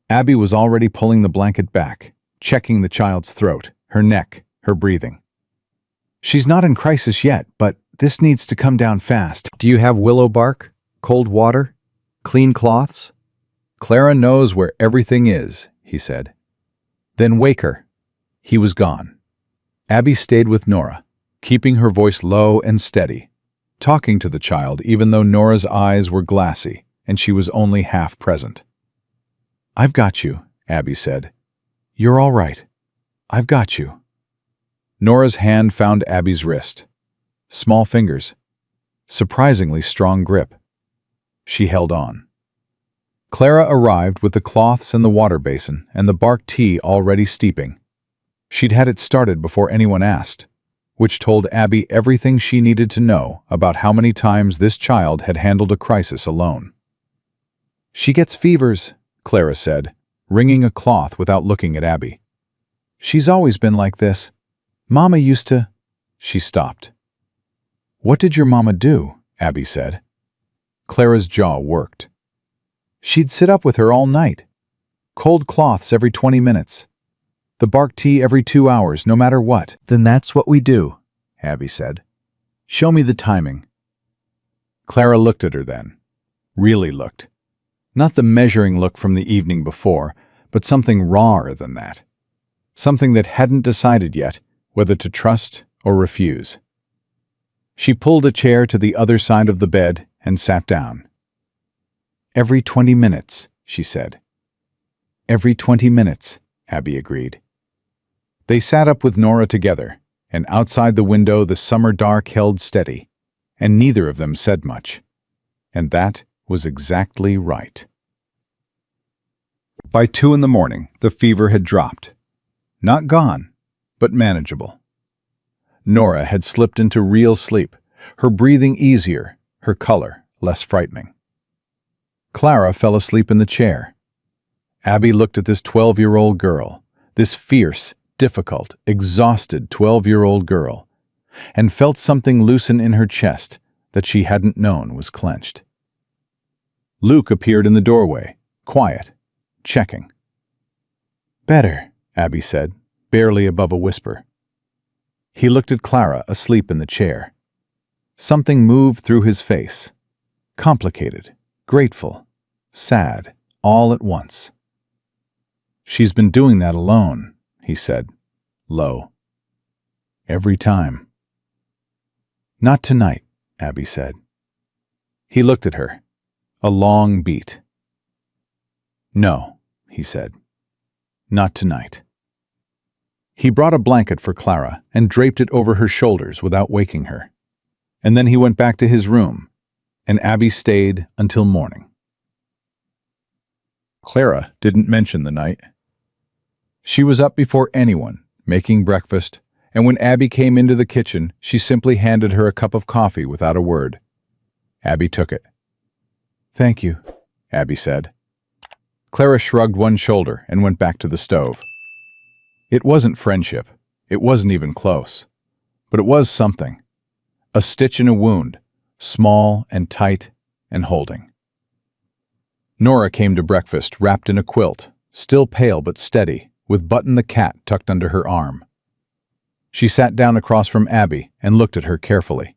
Abby was already pulling the blanket back, checking the child's throat, her neck, her breathing. "She's not in crisis yet, but this needs to come down fast." "Do you have willow bark, cold water, clean cloths?" "Clara knows where everything is," he said. "Then wake her." He was gone. Abby stayed with Nora, keeping her voice low and steady, talking to the child even though Nora's eyes were glassy and she was only half present. "I've got you," Abby said. "You're all right. I've got you." Nora's hand found Abby's wrist. Small fingers. Surprisingly strong grip. She held on. Clara arrived with the cloths and the water basin and the bark tea already steeping. She'd had it started before anyone asked, which told Abby everything she needed to know about how many times this child had handled a crisis alone. "She gets fevers," Clara said, wringing a cloth without looking at Abby. "She's always been like this. Mama used to—" She stopped. "What did your mama do?" Abby said. Clara's jaw worked. "She'd sit up with her all night. Cold cloths every 20 minutes. The bark tea every 2 hours, no matter what." "Then that's what we do," Abby said. "Show me the timing." Clara looked at her then. Really looked. Not the measuring look from the evening before, but something rawer than that. Something that hadn't decided yet whether to trust or refuse. She pulled a chair to the other side of the bed and sat down. "Every 20 minutes, she said. "Every 20 minutes, Abby agreed. They sat up with Nora together, and outside the window the summer dark held steady, and neither of them said much. And that was exactly right. By 2 in the morning, the fever had dropped. Not gone, but manageable. Nora had slipped into real sleep, her breathing easier, her color less frightening. Clara fell asleep in the chair. Abby looked at this 12-year-old girl, this fierce, difficult, exhausted 12-year-old girl, and felt something loosen in her chest that she hadn't known was clenched. Luke appeared in the doorway, quiet, checking. "Better," Abby said, barely above a whisper. He looked at Clara asleep in the chair. Something moved through his face. Complicated, grateful, sad, all at once. "She's been doing that alone," he said, low. "Every time." "Not tonight," Abby said. He looked at her. A long beat. "No," he said. "Not tonight." He brought a blanket for Clara and draped it over her shoulders without waking her. And then he went back to his room, and Abby stayed until morning. Clara didn't mention the night. She was up before anyone, making breakfast, and when Abby came into the kitchen, she simply handed her a cup of coffee without a word. Abby took it. "Thank you," Abby said. Clara shrugged one shoulder and went back to the stove. It wasn't friendship. It wasn't even close. But it was something. A stitch in a wound, small and tight and holding. Nora came to breakfast wrapped in a quilt, still pale but steady, with Button the cat tucked under her arm. She sat down across from Abby and looked at her carefully.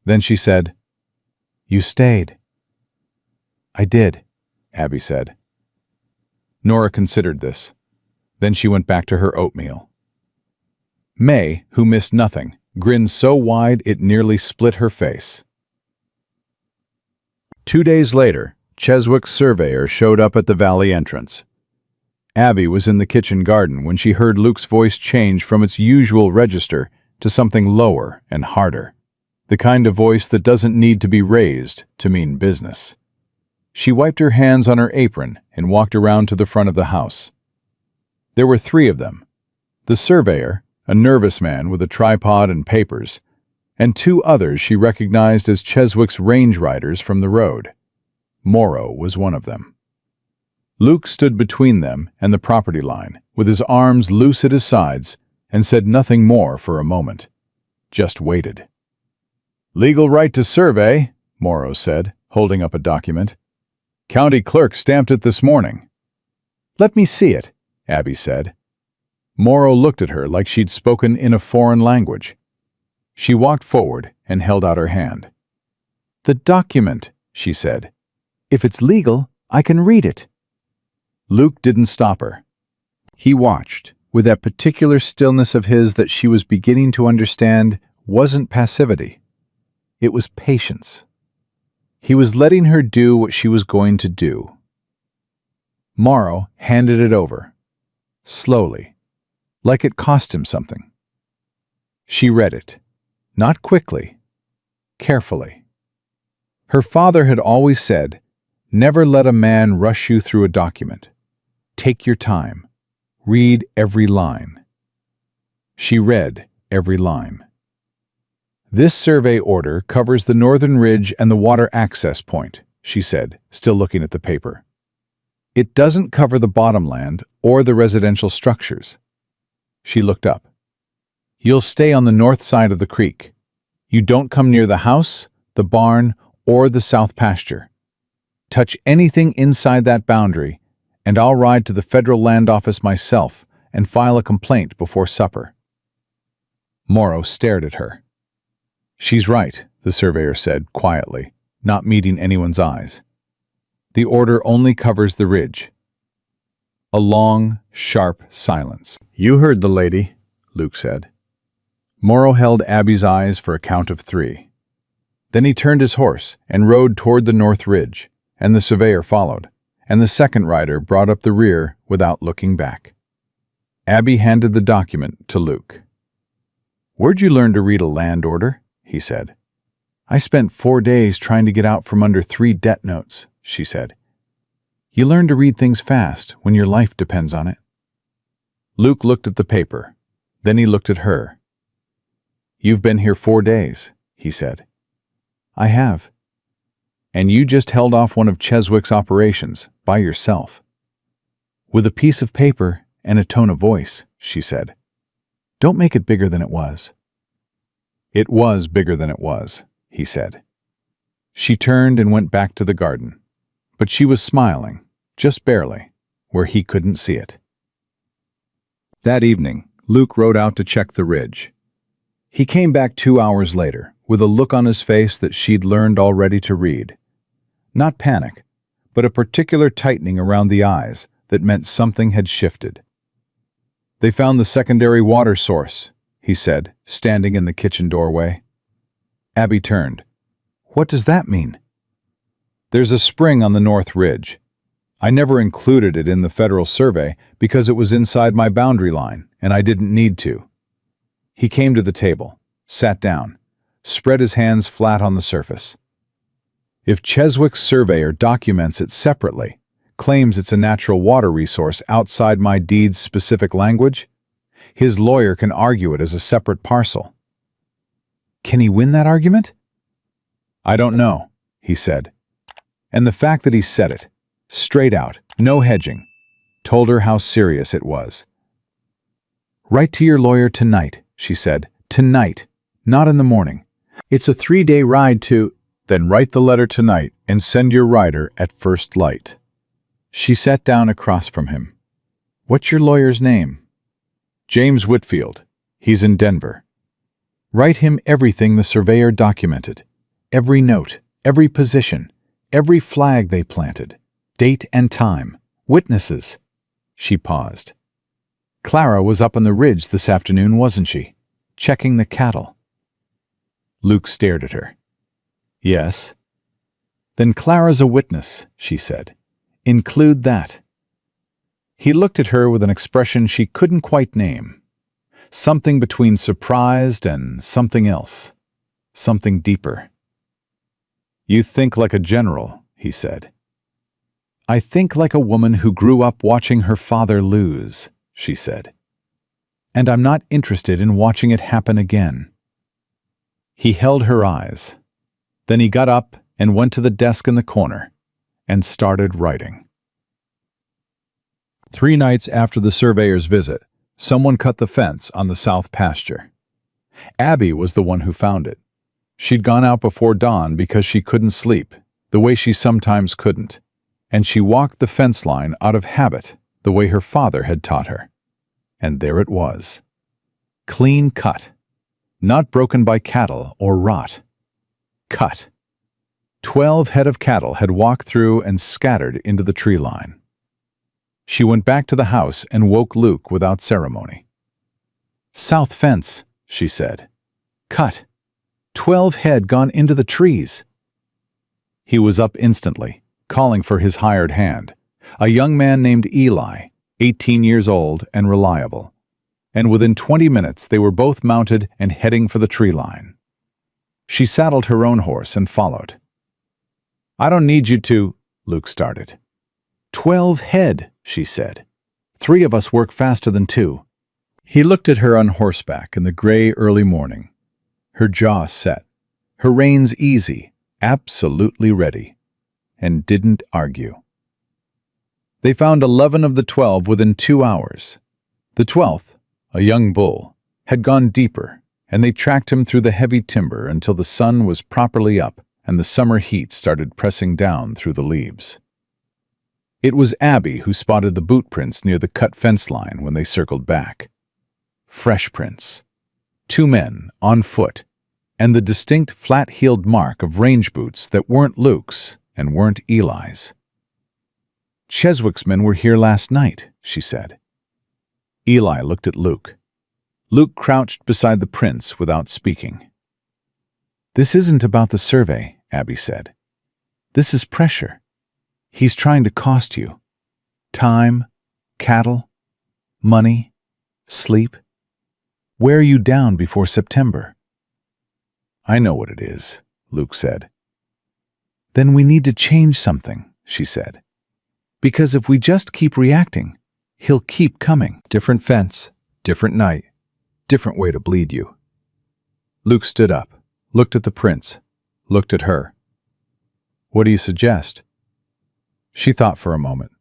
Then she said, "You stayed." "I did," Abby said. Nora considered this. Then she went back to her oatmeal. May, who missed nothing, grinned so wide it nearly split her face. 2 days later, Cheswick's surveyor showed up at the valley entrance. Abby was in the kitchen garden when she heard Luke's voice change from its usual register to something lower and harder, the kind of voice that doesn't need to be raised to mean business. She wiped her hands on her apron and walked around to the front of the house. There were 3 of them: the surveyor, a nervous man with a tripod and papers, and 2 others she recognized as Cheswick's range riders from the road. Morrow was one of them. Luke stood between them and the property line, with his arms loose at his sides, and said nothing more for a moment. Just waited. "Legal right to survey," Morrow said, holding up a document. "County clerk stamped it this morning." "Let me see it," Abby said. Morrow looked at her like she'd spoken in a foreign language. She walked forward and held out her hand. "The document," she said. "If it's legal, I can read it." Luke didn't stop her. He watched, with that particular stillness of his that she was beginning to understand wasn't passivity. It was patience. He was letting her do what she was going to do. Morrow handed it over, slowly, like it cost him something. She read it, not quickly, carefully. Her father had always said, "Never let a man rush you through a document. Take your time. Read every line." She read every line. "This survey order covers the northern ridge and the water access point," she said, still looking at the paper. "It doesn't cover the bottomland or the residential structures." She looked up. "You'll stay on the north side of the creek. You don't come near the house, the barn, or the south pasture. Touch anything inside that boundary, and I'll ride to the federal land office myself and file a complaint before supper." Morrow stared at her. "She's right," the surveyor said quietly, not meeting anyone's eyes. "The order only covers the ridge." A long, sharp silence. "You heard the lady," Luke said. Morrow held Abby's eyes for a count of 3. Then he turned his horse and rode toward the north ridge, and the surveyor followed, and the second rider brought up the rear without looking back. Abby handed the document to Luke. "Where'd you learn to read a land order?" he said. "I spent 4 days trying to get out from under 3 debt notes," she said. "You learn to read things fast when your life depends on it." Luke looked at the paper. Then he looked at her. "You've been here 4 days," he said. "I have." "And you just held off one of Cheswick's operations by yourself." "With a piece of paper and a tone of voice," she said. "Don't make it bigger than it was." "It was bigger than it was," he said. She turned and went back to the garden, but she was smiling, just barely, where he couldn't see it. That evening, Luke rode out to check the ridge. He came back 2 hours later, with a look on his face that she'd learned already to read. Not panic, but a particular tightening around the eyes that meant something had shifted. "They found the secondary water source," he said, standing in the kitchen doorway. Abby turned. "What does that mean?" "There's a spring on the north ridge. I never included it in the federal survey because it was inside my boundary line, and I didn't need to." He came to the table, sat down, spread his hands flat on the surface. If Cheswick's surveyor documents it separately, claims it's a natural water resource outside my deed's specific language, his lawyer can argue it as a separate parcel. Can he win that argument? I don't know, he said. And the fact that he said it, straight out, no hedging, told her how serious it was. Write to your lawyer tonight, she said. Tonight, not in the morning. It's a 3-day ride to... Then write the letter tonight and send your rider at first light. She sat down across from him. What's your lawyer's name? James Whitfield. He's in Denver. Write him everything the surveyor documented. Every note, every position, every flag they planted, date and time, witnesses. She paused. Clara was up on the ridge this afternoon, wasn't she? Checking the cattle. Luke stared at her. Yes. Then Clara's a witness, she said. Include that. He looked at her with an expression she couldn't quite name. Something between surprised and something else. Something deeper. You think like a general, he said. I think like a woman who grew up watching her father lose, she said. And I'm not interested in watching it happen again. He held her eyes. Then he got up and went to the desk in the corner and started writing. 3 nights after the surveyor's visit, someone cut the fence on the south pasture. Abby was the one who found it. She'd gone out before dawn because she couldn't sleep, the way she sometimes couldn't, and she walked the fence line out of habit, the way her father had taught her. And there it was. Clean cut. Not broken by cattle or rot. Cut. 12 head of cattle had walked through and scattered into the tree line. She went back to the house and woke Luke without ceremony. South fence, she said. Cut. 12 head gone into the trees. He was up instantly, calling for his hired hand, a young man named Eli, 18 years old and reliable. And within 20 minutes they were both mounted and heading for the tree line. She saddled her own horse and followed. I don't need you to, Luke started. 12 head, she said. 3 of us work faster than 2. He looked at her on horseback in the gray early morning. Her jaw set, her reins easy, absolutely ready, and didn't argue. They found 11 of the 12 within 2 hours. The 12th, a young bull, had gone deeper, and they tracked him through the heavy timber until the sun was properly up and the summer heat started pressing down through the leaves. It was Abby who spotted the boot prints near the cut fence line when they circled back. Fresh prints. 2 men, on foot, and the distinct flat-heeled mark of range boots that weren't Luke's and weren't Eli's. Cheswick's men were here last night, she said. Eli looked at Luke. Luke crouched beside the prince without speaking. This isn't about the survey, Abby said. This is pressure. He's trying to cost you. Time, cattle, money, sleep. Wear you down before September. I know what it is, Luke said. Then we need to change something, she said. Because if we just keep reacting, he'll keep coming. Different fence, different night, different way to bleed you. Luke stood up, looked at the prince, looked at her. What do you suggest? She thought for a moment.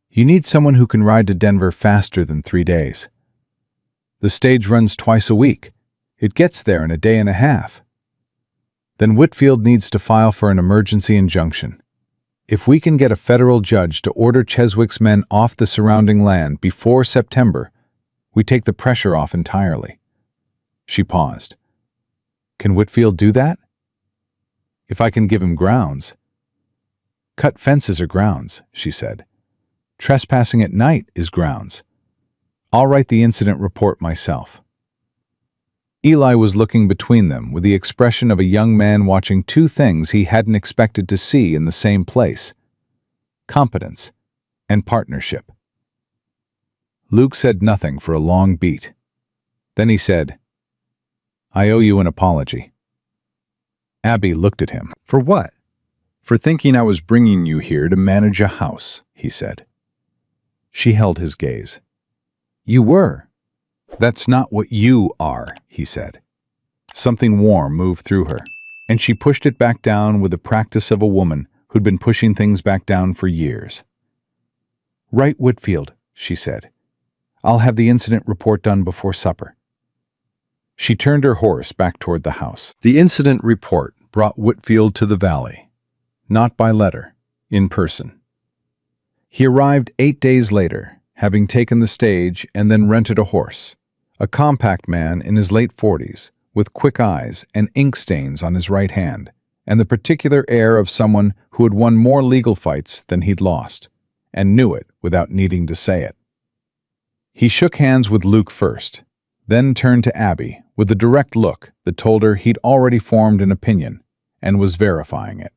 You need someone who can ride to Denver faster than 3 days. The stage runs twice a week. It gets there in a day and a half. Then Whitfield needs to file for an emergency injunction. If we can get a federal judge to order Cheswick's men off the surrounding land before September, we take the pressure off entirely. She paused. Can Whitfield do that? If I can give him grounds. Cut fences are grounds, she said. Trespassing at night is grounds. I'll write the incident report myself. Eli was looking between them with the expression of a young man watching 2 things he hadn't expected to see in the same place: competence and partnership. Luke said nothing for a long beat. Then he said, I owe you an apology. Abby looked at him. For what? "For thinking I was bringing you here to manage a house," he said. She held his gaze. "You were." "That's not what you are," he said. Something warm moved through her, and she pushed it back down with the practice of a woman who'd been pushing things back down for years. "Right, Whitfield," she said. "I'll have the incident report done before supper." She turned her horse back toward the house. The incident report brought Whitfield to the valley, not by letter, in person. He arrived 8 days later, having taken the stage and then rented a horse, a compact man in his late 40s, with quick eyes and ink stains on his right hand, and the particular air of someone who had won more legal fights than he'd lost, and knew it without needing to say it. He shook hands with Luke first, then turned to Abby with a direct look that told her he'd already formed an opinion and was verifying it.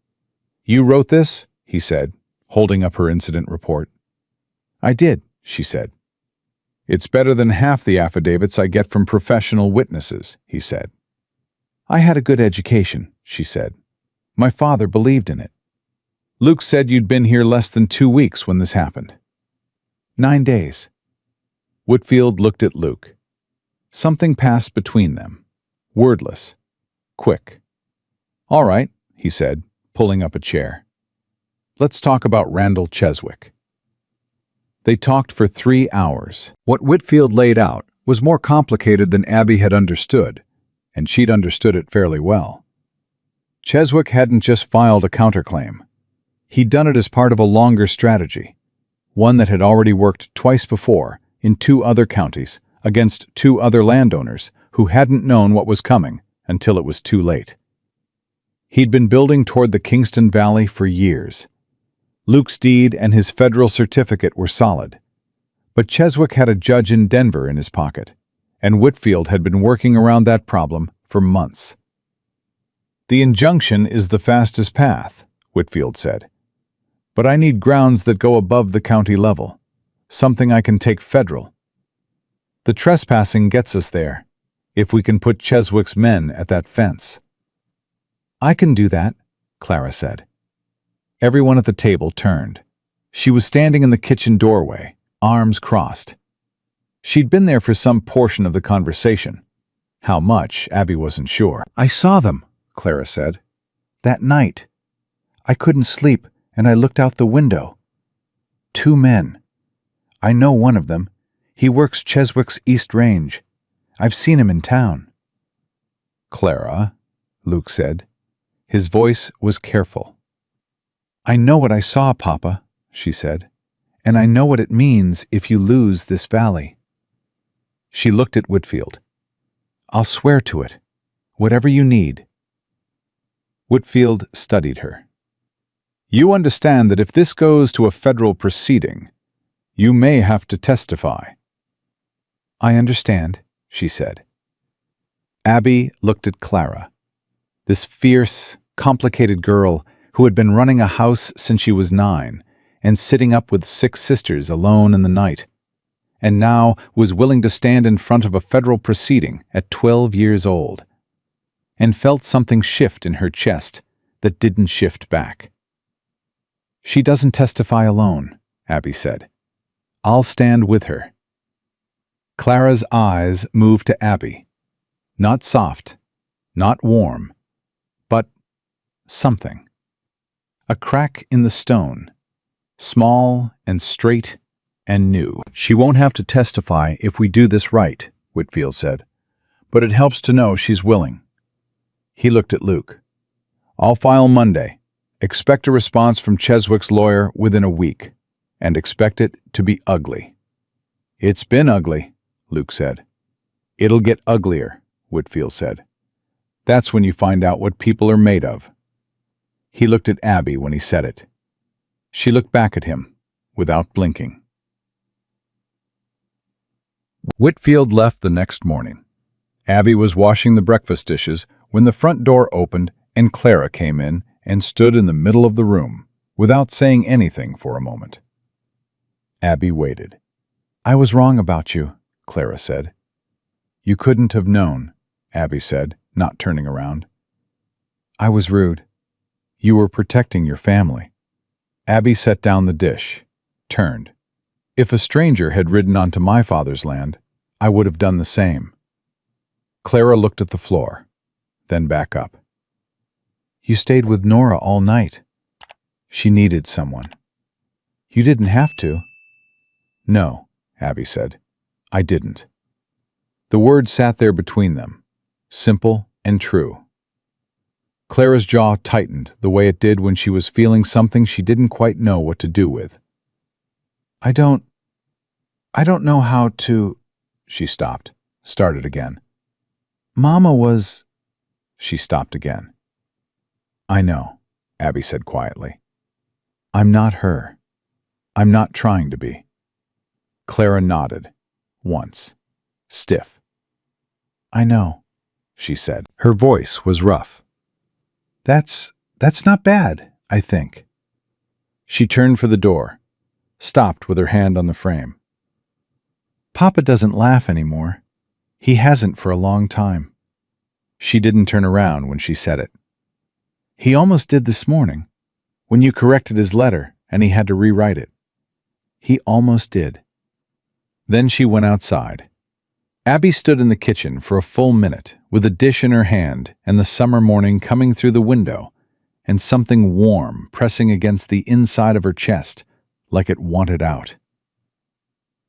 "You wrote this?" he said, holding up her incident report. "I did," she said. "It's better than half the affidavits I get from professional witnesses," he said. "I had a good education," she said. "My father believed in it." "Luke said you'd been here less than 2 weeks when this happened." 9 days. Whitfield looked at Luke. Something passed between them, wordless, quick. "All right," he said, pulling up a chair. "Let's talk about Randall Cheswick." They talked for 3 hours. What Whitfield laid out was more complicated than Abby had understood, and she'd understood it fairly well. Cheswick hadn't just filed a counterclaim. He'd done it as part of a longer strategy, one that had already worked twice before in 2 other counties against 2 other landowners who hadn't known what was coming until it was too late. He'd been building toward the Kingston Valley for years. Luke's deed and his federal certificate were solid, but Cheswick had a judge in Denver in his pocket, and Whitfield had been working around that problem for months. "The injunction is the fastest path," Whitfield said. "But I need grounds that go above the county level, something I can take federal. The trespassing gets us there, if we can put Cheswick's men at that fence." "I can do that," Clara said. Everyone at the table turned. She was standing in the kitchen doorway, arms crossed. She'd been there for some portion of the conversation. How much, Abby wasn't sure. "I saw them," Clara said. "That night. I couldn't sleep, and I looked out the window. 2 men. I know one of them. He works Cheswick's East Range. I've seen him in town." "Clara," Luke said. His voice was careful. "I know what I saw, Papa," she said, "and I know what it means if you lose this valley." She looked at Whitfield. "I'll swear to it. Whatever you need." Whitfield studied her. "You understand that if this goes to a federal proceeding, you may have to testify." "I understand," she said. Abby looked at Clara, this fierce, complicated girl who had been running a house since she was 9 and sitting up with 6 sisters alone in the night, and now was willing to stand in front of a federal proceeding at 12 years old, and felt something shift in her chest that didn't shift back. "She doesn't testify alone," Abby said. "I'll stand with her." Clara's eyes moved to Abby. Not soft, not warm, but something. A crack in the stone, small and straight and new. "She won't have to testify if we do this right," Whitfield said, "but it helps to know she's willing." He looked at Luke. "I'll file Monday. Expect a response from Cheswick's lawyer within a week, and expect it to be ugly." "It's been ugly," Luke said. "It'll get uglier," Whitfield said. "That's when you find out what people are made of." He looked at Abby when he said it. She looked back at him, without blinking. Whitfield left the next morning. Abby was washing the breakfast dishes when the front door opened and Clara came in and stood in the middle of the room, without saying anything for a moment. Abby waited. "I was wrong about you," Clara said. "You couldn't have known," Abby said, not turning around. "I was rude. You were protecting your family. Abby set down the dish, turned. If a stranger had ridden onto my father's land, I would have done the same. Clara looked at the floor, then back up. You stayed with Nora all night. She needed someone. You didn't have to. No, Abby said. I didn't. The word sat there between them, simple and true. Clara's jaw tightened the way it did when she was feeling something she didn't quite know what to do with. I don't know how to... She stopped, started again. Mama was... She stopped again. I know, Abby said quietly. I'm not her. I'm not trying to be. Clara nodded, once, stiff. I know, she said. Her voice was rough. That's not bad, I think. She turned for the door, stopped with her hand on the frame. Papa doesn't laugh anymore. He hasn't for a long time. She didn't turn around when she said it. He almost did this morning, when you corrected his letter and he had to rewrite it. He almost did. Then she went outside. Abby stood in the kitchen for a full minute with a dish in her hand and the summer morning coming through the window and something warm pressing against the inside of her chest like it wanted out.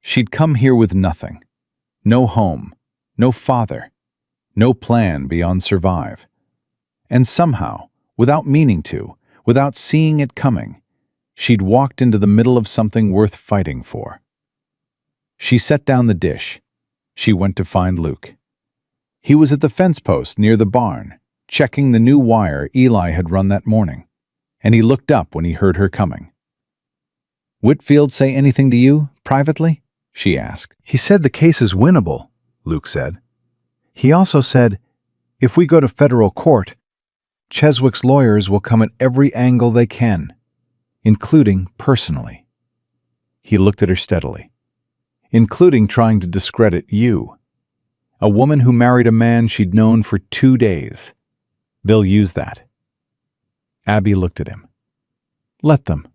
She'd come here with nothing. No home, no father, no plan beyond survive. And somehow, without meaning to, without seeing it coming, she'd walked into the middle of something worth fighting for. She set down the dish. She went to find Luke. He was at the fence post near the barn, checking the new wire Eli had run that morning, and he looked up when he heard her coming. Whitfield say anything to you, privately? She asked. He said the case is winnable, Luke said. He also said, if we go to federal court, Cheswick's lawyers will come at every angle they can, including personally. He looked at her steadily. Including trying to discredit you, a woman who married a man she'd known for 2 days. They'll use that. Abby looked at him. Let them.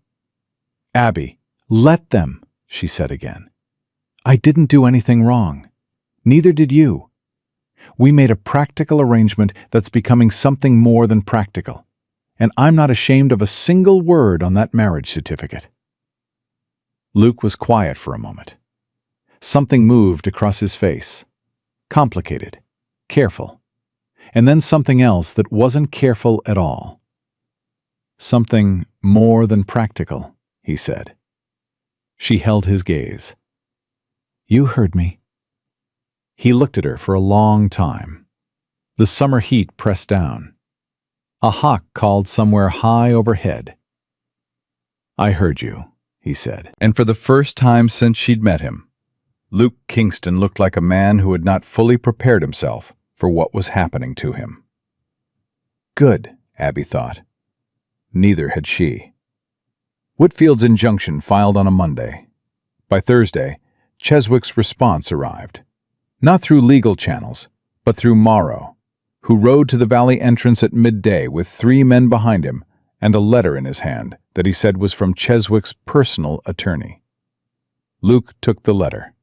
Abby, let them, she said again. I didn't do anything wrong. Neither did you. We made a practical arrangement that's becoming something more than practical, and I'm not ashamed of a single word on that marriage certificate. Luke was quiet for a moment. Something moved across his face. Complicated, careful, and then something else that wasn't careful at all. Something more than practical, he said. She held his gaze. You heard me. He looked at her for a long time. The summer heat pressed down. A hawk called somewhere high overhead. I heard you, he said. And for the first time since she'd met him, Luke Kingston looked like a man who had not fully prepared himself for what was happening to him. Good, Abby thought. Neither had she. Whitfield's injunction filed on a Monday. By Thursday, Cheswick's response arrived. Not through legal channels, but through Morrow, who rode to the valley entrance at midday with 3 men behind him and a letter in his hand that he said was from Cheswick's personal attorney. Luke took the letter.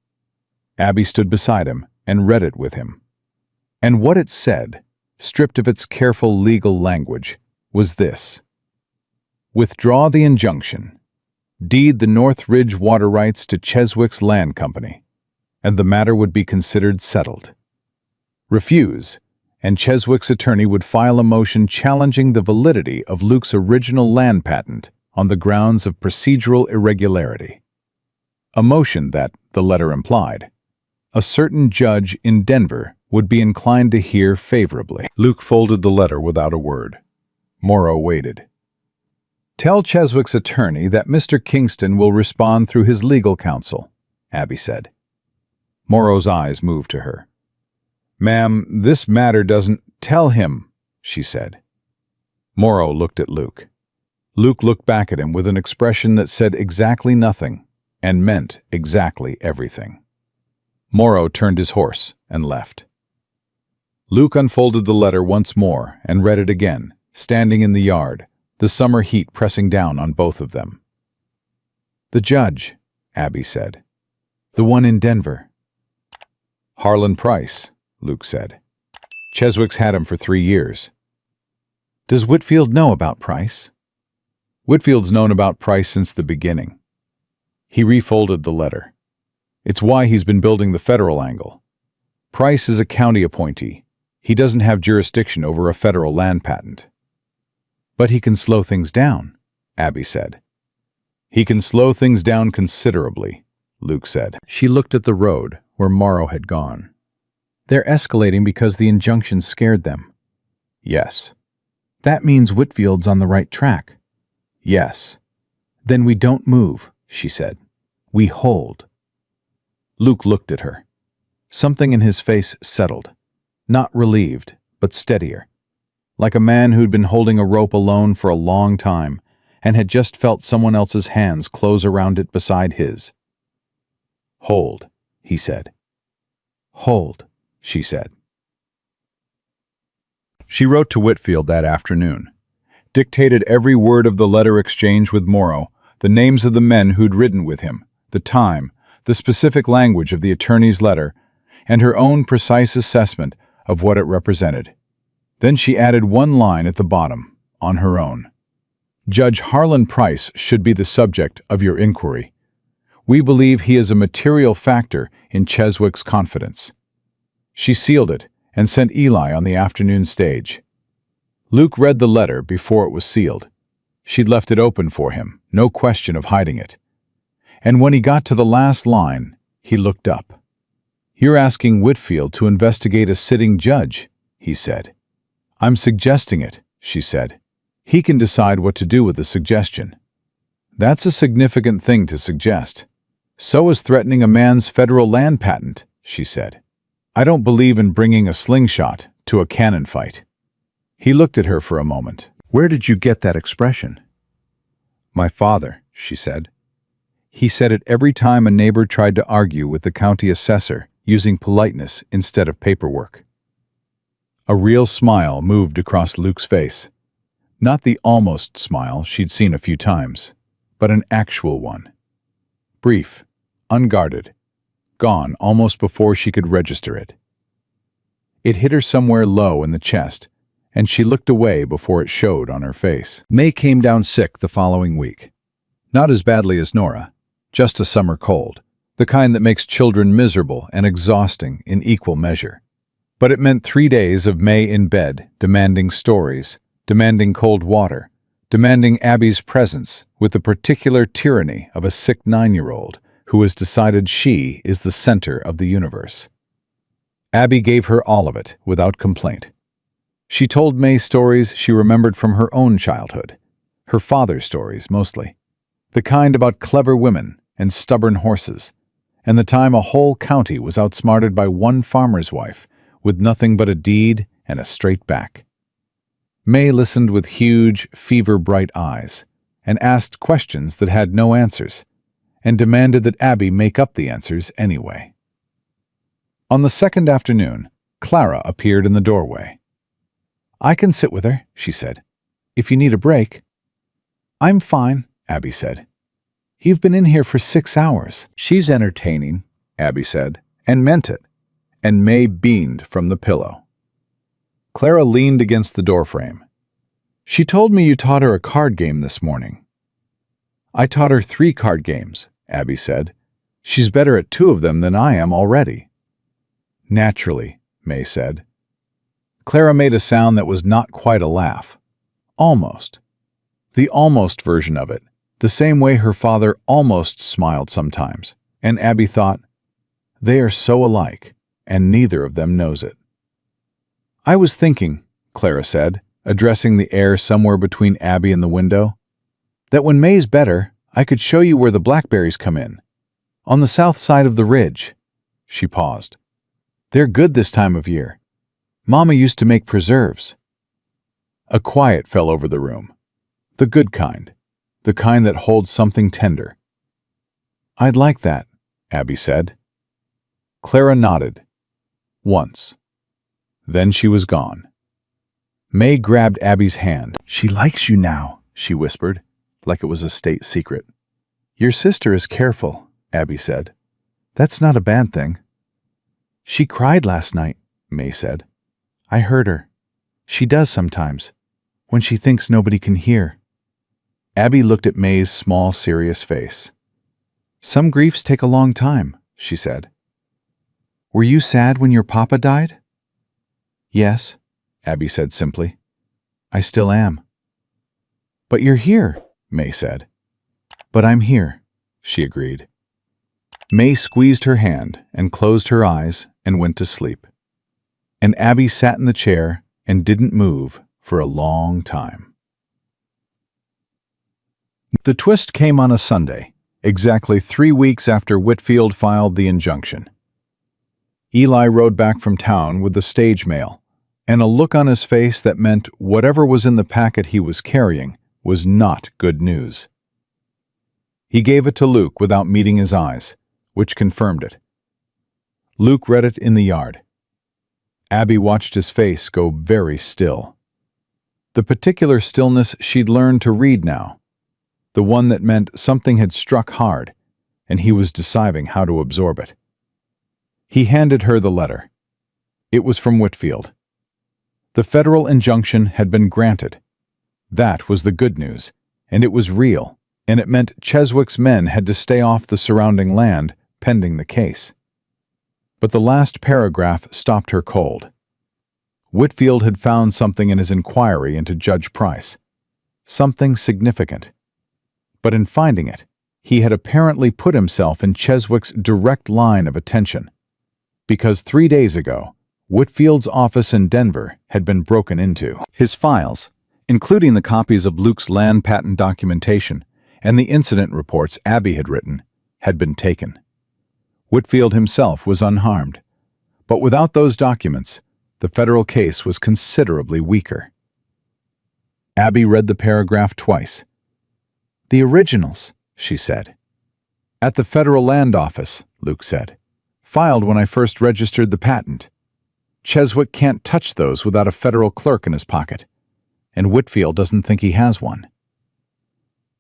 Abby stood beside him and read it with him. And what it said, stripped of its careful legal language, was this. Withdraw the injunction. Deed the North Ridge water rights to Cheswick's Land Company, and the matter would be considered settled. Refuse, and Cheswick's attorney would file a motion challenging the validity of Luke's original land patent on the grounds of procedural irregularity. A motion that, the letter implied, a certain judge in Denver would be inclined to hear favorably. Luke folded the letter without a word. Morrow waited. Tell Cheswick's attorney that Mr. Kingston will respond through his legal counsel, Abby said. Morrow's eyes moved to her. Ma'am, this matter doesn't... Tell him, she said. Morrow looked at Luke. Luke looked back at him with an expression that said exactly nothing and meant exactly everything. Morrow turned his horse and left. Luke unfolded the letter once more and read it again, standing in the yard, the summer heat pressing down on both of them. "The judge," Abby said. "The one in Denver." "Harlan Price," Luke said. "Cheswick's had him for 3 years." "Does Whitfield know about Price?" "Whitfield's known about Price since the beginning." He refolded the letter. "It's why he's been building the federal angle. Price is a county appointee. He doesn't have jurisdiction over a federal land patent." "But he can slow things down," Abby said. "He can slow things down considerably," Luke said. She looked at the road where Morrow had gone. "They're escalating because the injunction scared them." "Yes." "That means Whitfield's on the right track." "Yes." "Then we don't move," she said. "We hold." Luke looked at her. Something in his face settled. Not relieved, but steadier. Like a man who'd been holding a rope alone for a long time and had just felt someone else's hands close around it beside his. "Hold," he said. "Hold," she said. She wrote to Whitfield that afternoon, dictated every word of the letter exchange with Morrow, the names of the men who'd ridden with him, the time, the specific language of the attorney's letter, and her own precise assessment of what it represented. Then she added one line at the bottom, on her own. "Judge Harlan Price should be the subject of your inquiry. We believe he is a material factor in Cheswick's confidence." She sealed it and sent Eli on the afternoon stage. Luke read the letter before it was sealed. She'd left it open for him, no question of hiding it. And when he got to the last line, he looked up. "You're asking Whitfield to investigate a sitting judge," he said. "I'm suggesting it," she said. "He can decide what to do with the suggestion." "That's a significant thing to suggest. So is threatening a man's federal land patent," she said. "I don't believe in bringing a slingshot to a cannon fight." He looked at her for a moment. "Where did you get that expression?" "My father," she said. "He said it every time a neighbor tried to argue with the county assessor, using politeness instead of paperwork." A real smile moved across Luke's face. Not the almost smile she'd seen a few times, but an actual one. Brief, unguarded, gone almost before she could register it. It hit her somewhere low in the chest, and she looked away before it showed on her face. May came down sick the following week. Not as badly as Nora, just a summer cold, the kind that makes children miserable and exhausting in equal measure. But it meant 3 days of May in bed, demanding stories, demanding cold water, demanding Abby's presence with the particular tyranny of a sick 9-year-old who has decided she is the center of the universe. Abby gave her all of it without complaint. She told May stories she remembered from her own childhood, her father's stories mostly, the kind about clever women and stubborn horses, and the time a whole county was outsmarted by one farmer's wife with nothing but a deed and a straight back. May listened with huge, fever-bright eyes and asked questions that had no answers, and demanded that Abby make up the answers anyway. On the second afternoon, Clara appeared in the doorway. "I can sit with her," she said, "if you need a break." "I'm fine," Abby said. "You've been in here for 6 hours." "She's entertaining," Abby said, and meant it, and May beamed from the pillow. Clara leaned against the doorframe. "She told me you taught her a card game this morning." "I taught her 3 card games," Abby said. "She's better at 2 of them than I am already." "Naturally," May said. Clara made a sound that was not quite a laugh. Almost. The almost version of it, the same way her father almost smiled sometimes, and Abby thought, they are so alike, and neither of them knows it. "I was thinking," Clara said, addressing the air somewhere between Abby and the window, "that when May's better, I could show you where the blackberries come in. On the south side of the ridge." She paused. "They're good this time of year. Mama used to make preserves." A quiet fell over the room. The good kind. The kind that holds something tender. "I'd like that," Abby said. Clara nodded. Once. Then she was gone. May grabbed Abby's hand. "She likes you now," she whispered, like it was a state secret. Your sister is careful, Abby said. That's not a bad thing. She cried last night, May said. I heard her. She does sometimes, when she thinks nobody can hear. Abby looked at May's small, serious face. Some griefs take a long time, she said. Were you sad when your papa died? Yes, Abby said simply. I still am. But you're here, May said. But I'm here, she agreed. May squeezed her hand and closed her eyes and went to sleep. And Abby sat in the chair and didn't move for a long time. The twist came on a Sunday, exactly 3 weeks after Whitfield filed the injunction. Eli rode back from town with the stage mail, and a look on his face that meant whatever was in the packet he was carrying was not good news. He gave it to Luke without meeting his eyes, which confirmed it. Luke read it in the yard. Abby watched his face go very still. The particular stillness she'd learned to read now, the one that meant something had struck hard, and he was deciding how to absorb it. He handed her the letter. It was from Whitfield. The federal injunction had been granted. That was the good news, and it was real, and it meant Cheswick's men had to stay off the surrounding land pending the case. But the last paragraph stopped her cold. Whitfield had found something in his inquiry into Judge Price, something significant. But in finding it, he had apparently put himself in Cheswick's direct line of attention, because 3 days ago, Whitfield's office in Denver had been broken into. His files, including the copies of Luke's land patent documentation and the incident reports Abby had written, had been taken. Whitfield himself was unharmed, but without those documents, the federal case was considerably weaker. Abby read the paragraph twice. The originals, she said. At the federal land office, Luke said. Filed when I first registered the patent. Cheswick can't touch those without a federal clerk in his pocket, and Whitfield doesn't think he has one.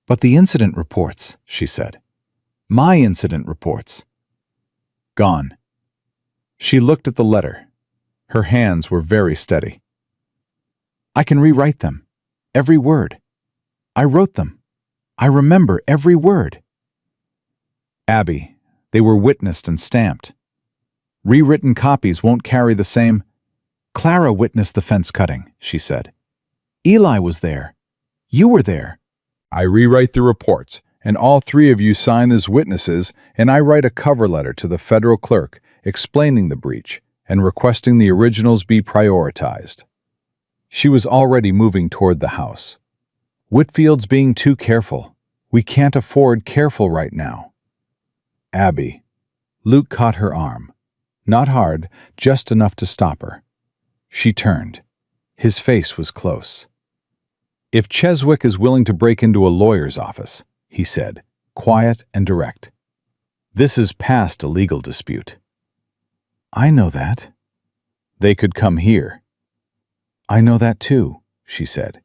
But the incident reports, she said. My incident reports. Gone. She looked at the letter. Her hands were very steady. I can rewrite them. Every word. I wrote them. I remember every word. Abby, they were witnessed and stamped. Rewritten copies won't carry the same. Clara witnessed the fence cutting, she said. Eli was there. You were there. I rewrite the reports, and all 3 of you sign as witnesses, and I write a cover letter to the federal clerk explaining the breach and requesting the originals be prioritized. She was already moving toward the house. Whitfield's being too careful. We can't afford careful right now. Abby. Luke caught her arm. Not hard, just enough to stop her. She turned. His face was close. If Cheswick is willing to break into a lawyer's office, he said, quiet and direct. This is past a legal dispute. I know that. They could come here. I know that too, she said.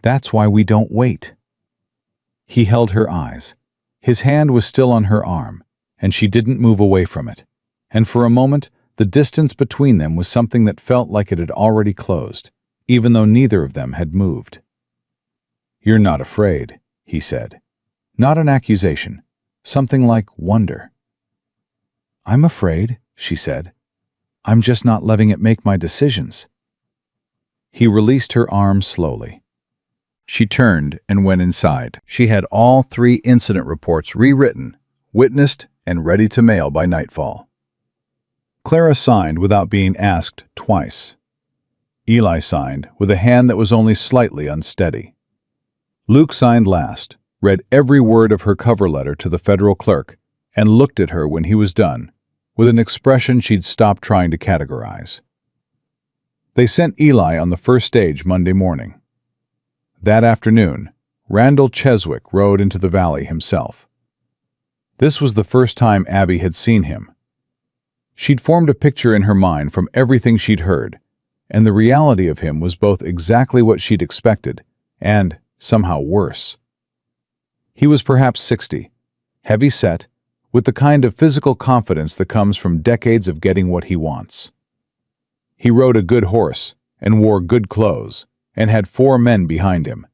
That's why we don't wait. He held her eyes. His hand was still on her arm, and she didn't move away from it. And for a moment, the distance between them was something that felt like it had already closed, even though neither of them had moved. You're not afraid, he said. Not an accusation, something like wonder. I'm afraid, she said. I'm just not letting it make my decisions. He released her arm slowly. She turned and went inside. She had all 3 incident reports rewritten, witnessed, and ready to mail by nightfall. Clara signed without being asked twice. Eli signed with a hand that was only slightly unsteady. Luke signed last, read every word of her cover letter to the federal clerk, and looked at her when he was done, with an expression she'd stopped trying to categorize. They sent Eli on the first stage Monday morning. That afternoon, Randall Cheswick rode into the valley himself. This was the first time Abby had seen him. She'd formed a picture in her mind from everything she'd heard, and the reality of him was both exactly what she'd expected and somehow worse. He was perhaps 60, heavy-set, with the kind of physical confidence that comes from decades of getting what he wants. He rode a good horse and wore good clothes and had 4 men behind him,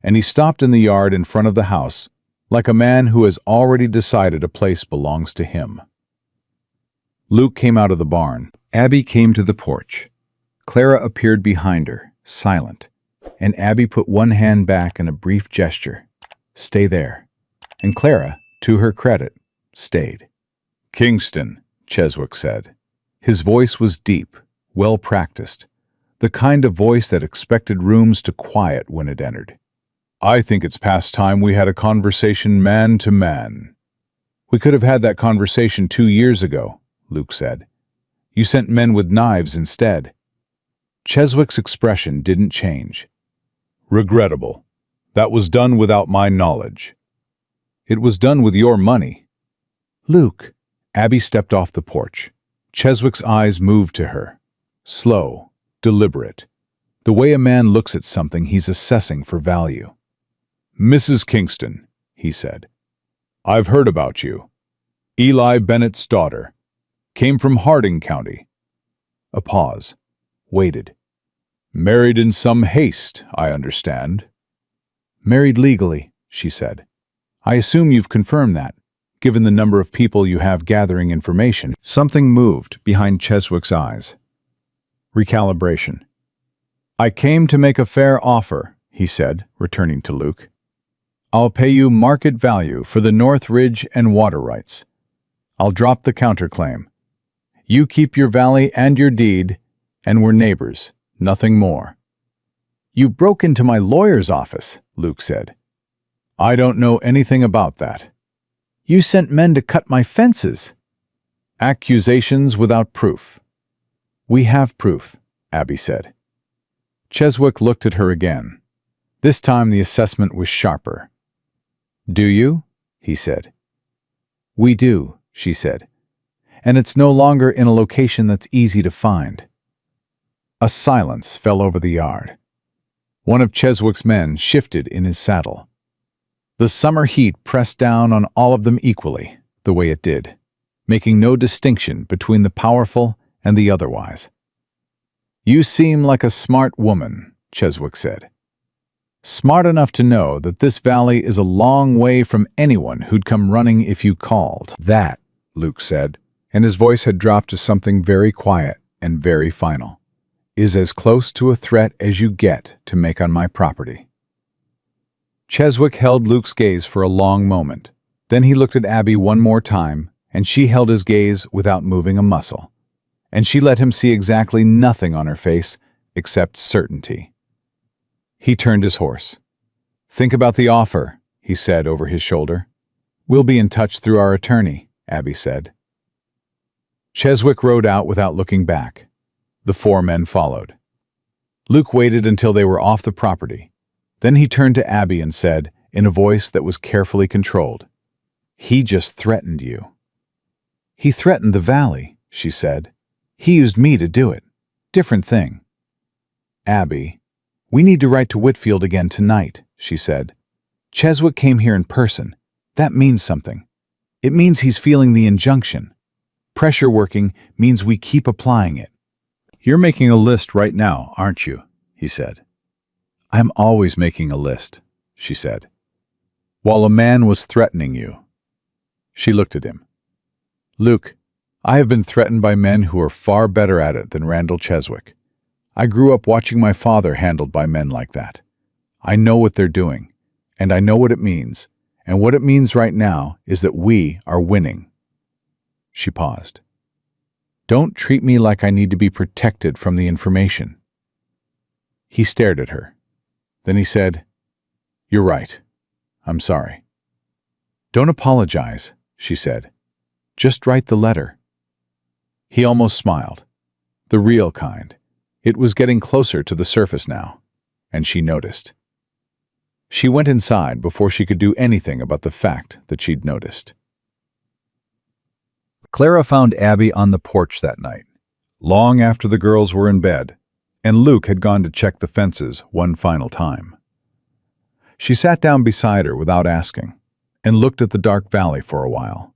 and he stopped in the yard in front of the house like a man who has already decided a place belongs to him. Luke came out of the barn. Abby came to the porch. Clara appeared behind her, silent, and Abby put one hand back in a brief gesture. "Stay there." And Clara, to her credit, stayed. "Kingston," Cheswick said. His voice was deep, well-practiced, the kind of voice that expected rooms to quiet when it entered. "I think it's past time we had a conversation man to man." "We could have had that conversation 2 years ago," Luke said. "You sent men with knives instead." Cheswick's expression didn't change. "Regrettable. That was done without my knowledge." "It was done with your money." "Luke." Abby stepped off the porch. Cheswick's eyes moved to her. Slow, deliberate. The way a man looks at something he's assessing for value. "Mrs. Kingston," he said, "I've heard about you. Eli Bennett's daughter. Came from Harding County." A pause. Waited. "Married in some haste, I understand." "Married legally," she said. "I assume you've confirmed that, given the number of people you have gathering information." Something moved behind Cheswick's eyes. Recalibration. "I came to make a fair offer," he said, returning to Luke. "I'll pay you market value for the North Ridge and water rights. I'll drop the counterclaim. You keep your valley and your deed, and we're neighbors, nothing more." "You broke into my lawyer's office," Luke said. "I don't know anything about that." "You sent men to cut my fences." "Accusations without proof." "We have proof," Abby said. Cheswick looked at her again. This time the assessment was sharper. "Do you?" he said. "We do," she said. "And it's no longer in a location that's easy to find." A silence fell over the yard. One of Cheswick's men shifted in his saddle. The summer heat pressed down on all of them equally, the way it did, making no distinction between the powerful and the otherwise. "You seem like a smart woman," Cheswick said. "Smart enough to know that this valley is a long way from anyone who'd come running if you called." "That," Luke said, and his voice had dropped to something very quiet and very final, "is as close to a threat as you get to make on my property." Cheswick held Luke's gaze for a long moment. Then he looked at Abby one more time, and she held his gaze without moving a muscle. And she let him see exactly nothing on her face except certainty. He turned his horse. "Think about the offer," he said over his shoulder. "We'll be in touch through our attorney," Abby said. Cheswick rode out without looking back. The 4 men followed. Luke waited until they were off the property. Then he turned to Abby and said, in a voice that was carefully controlled, "He just threatened you." "He threatened the valley," she said. "He used me to do it. Different thing." "Abby, we need to write to Whitfield again tonight," she said. "Cheswick came here in person. That means something. It means he's feeling the injunction. Pressure working means we keep applying it." "You're making a list right now, aren't you?" he said. "I'm always making a list," she said. "While a man was threatening you." She looked at him. "Luke, I have been threatened by men who are far better at it than Randall Cheswick. I grew up watching my father handled by men like that. I know what they're doing, and I know what it means, and what it means right now is that we are winning." She paused. "Don't treat me like I need to be protected from the information." He stared at her. Then he said, "You're right. I'm sorry." "Don't apologize," she said. "Just write the letter." He almost smiled. The real kind. It was getting closer to the surface now, and she noticed. She went inside before she could do anything about the fact that she'd noticed. Clara found Abby on the porch that night, long after the girls were in bed, and Luke had gone to check the fences one final time. She sat down beside her without asking, and looked at the dark valley for a while.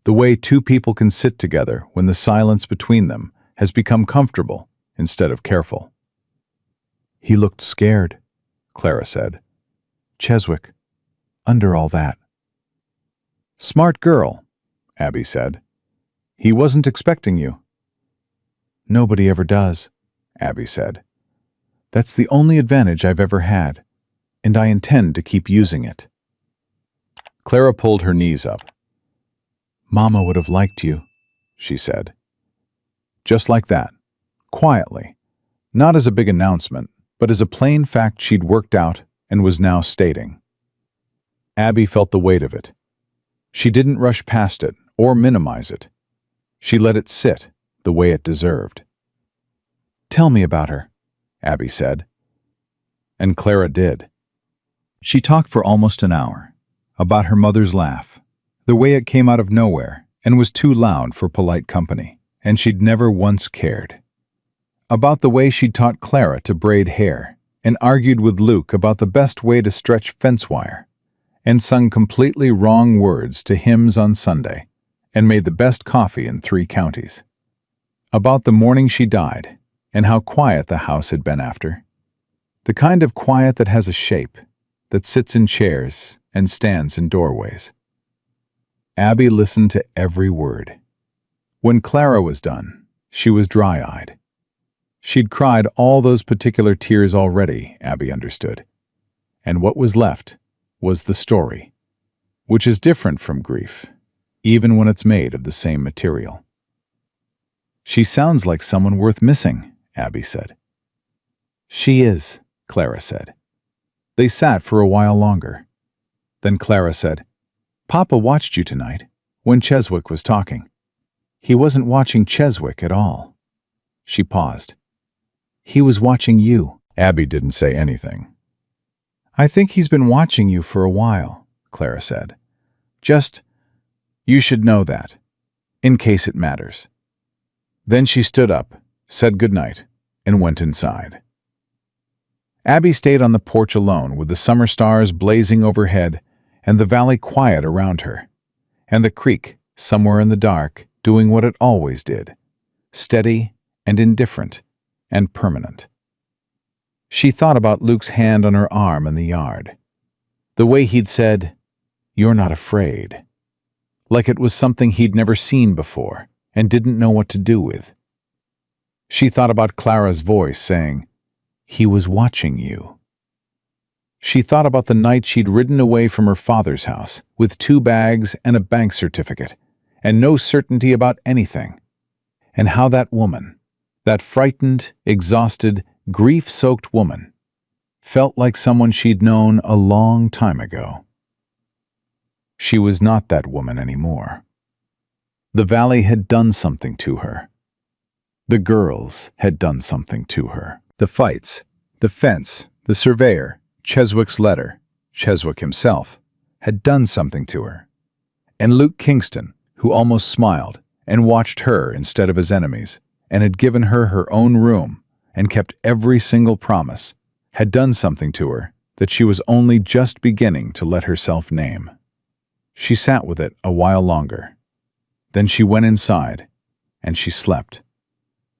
The way two people can sit together when the silence between them has become comfortable instead of careful. "He looked scared," Clara said. "Cheswick, under all that." "Smart girl," Abby said. "He wasn't expecting you." "Nobody ever does," Abby said. "That's the only advantage I've ever had, and I intend to keep using it." Clara pulled her knees up. "Mama would have liked you," she said. Just like that, quietly, not as a big announcement, but as a plain fact she'd worked out and was now stating. Abby felt the weight of it. She didn't rush past it or minimize it. She let it sit the way it deserved. "Tell me about her," Abby said. And Clara did. She talked for almost an hour, about her mother's laugh, the way it came out of nowhere and was too loud for polite company, and she'd never once cared. About the way she'd taught Clara to braid hair, and argued with Luke about the best way to stretch fence wire, and sung completely wrong words to hymns on Sunday, and made the best coffee in 3 counties. About the morning she died, and how quiet the house had been after. The kind of quiet that has a shape, that sits in chairs and stands in doorways. Abby listened to every word. When Clara was done, she was dry-eyed. She'd cried all those particular tears already, Abby understood. And what was left was the story, which is different from grief, even when it's made of the same material. "She sounds like someone worth missing," Abby said. "She is," Clara said. They sat for a while longer. Then Clara said, "Papa watched you tonight, when Cheswick was talking. He wasn't watching Cheswick at all." She paused. "He was watching you." Abby didn't say anything. "I think he's been watching you for a while," Clara said. You should know that, in case it matters." Then she stood up, said goodnight, and went inside. Abby stayed on the porch alone with the summer stars blazing overhead and the valley quiet around her, and the creek, somewhere in the dark, doing what it always did, steady and indifferent and permanent. She thought about Luke's hand on her arm in the yard, the way he'd said, "You're not afraid," like it was something he'd never seen before and didn't know what to do with. She thought about Clara's voice saying, "He was watching you." She thought about the night she'd ridden away from her father's house with 2 bags and a bank certificate and no certainty about anything, and how that woman, that frightened, exhausted, grief-soaked woman, felt like someone she'd known a long time ago. She was not that woman anymore. The valley had done something to her. The girls had done something to her. The fights, the fence, the surveyor, Cheswick's letter, Cheswick himself, had done something to her. And Luke Kingston, who almost smiled and watched her instead of his enemies, and had given her her own room and kept every single promise, had done something to her that she was only just beginning to let herself name. She sat with it a while longer. Then she went inside, and she slept,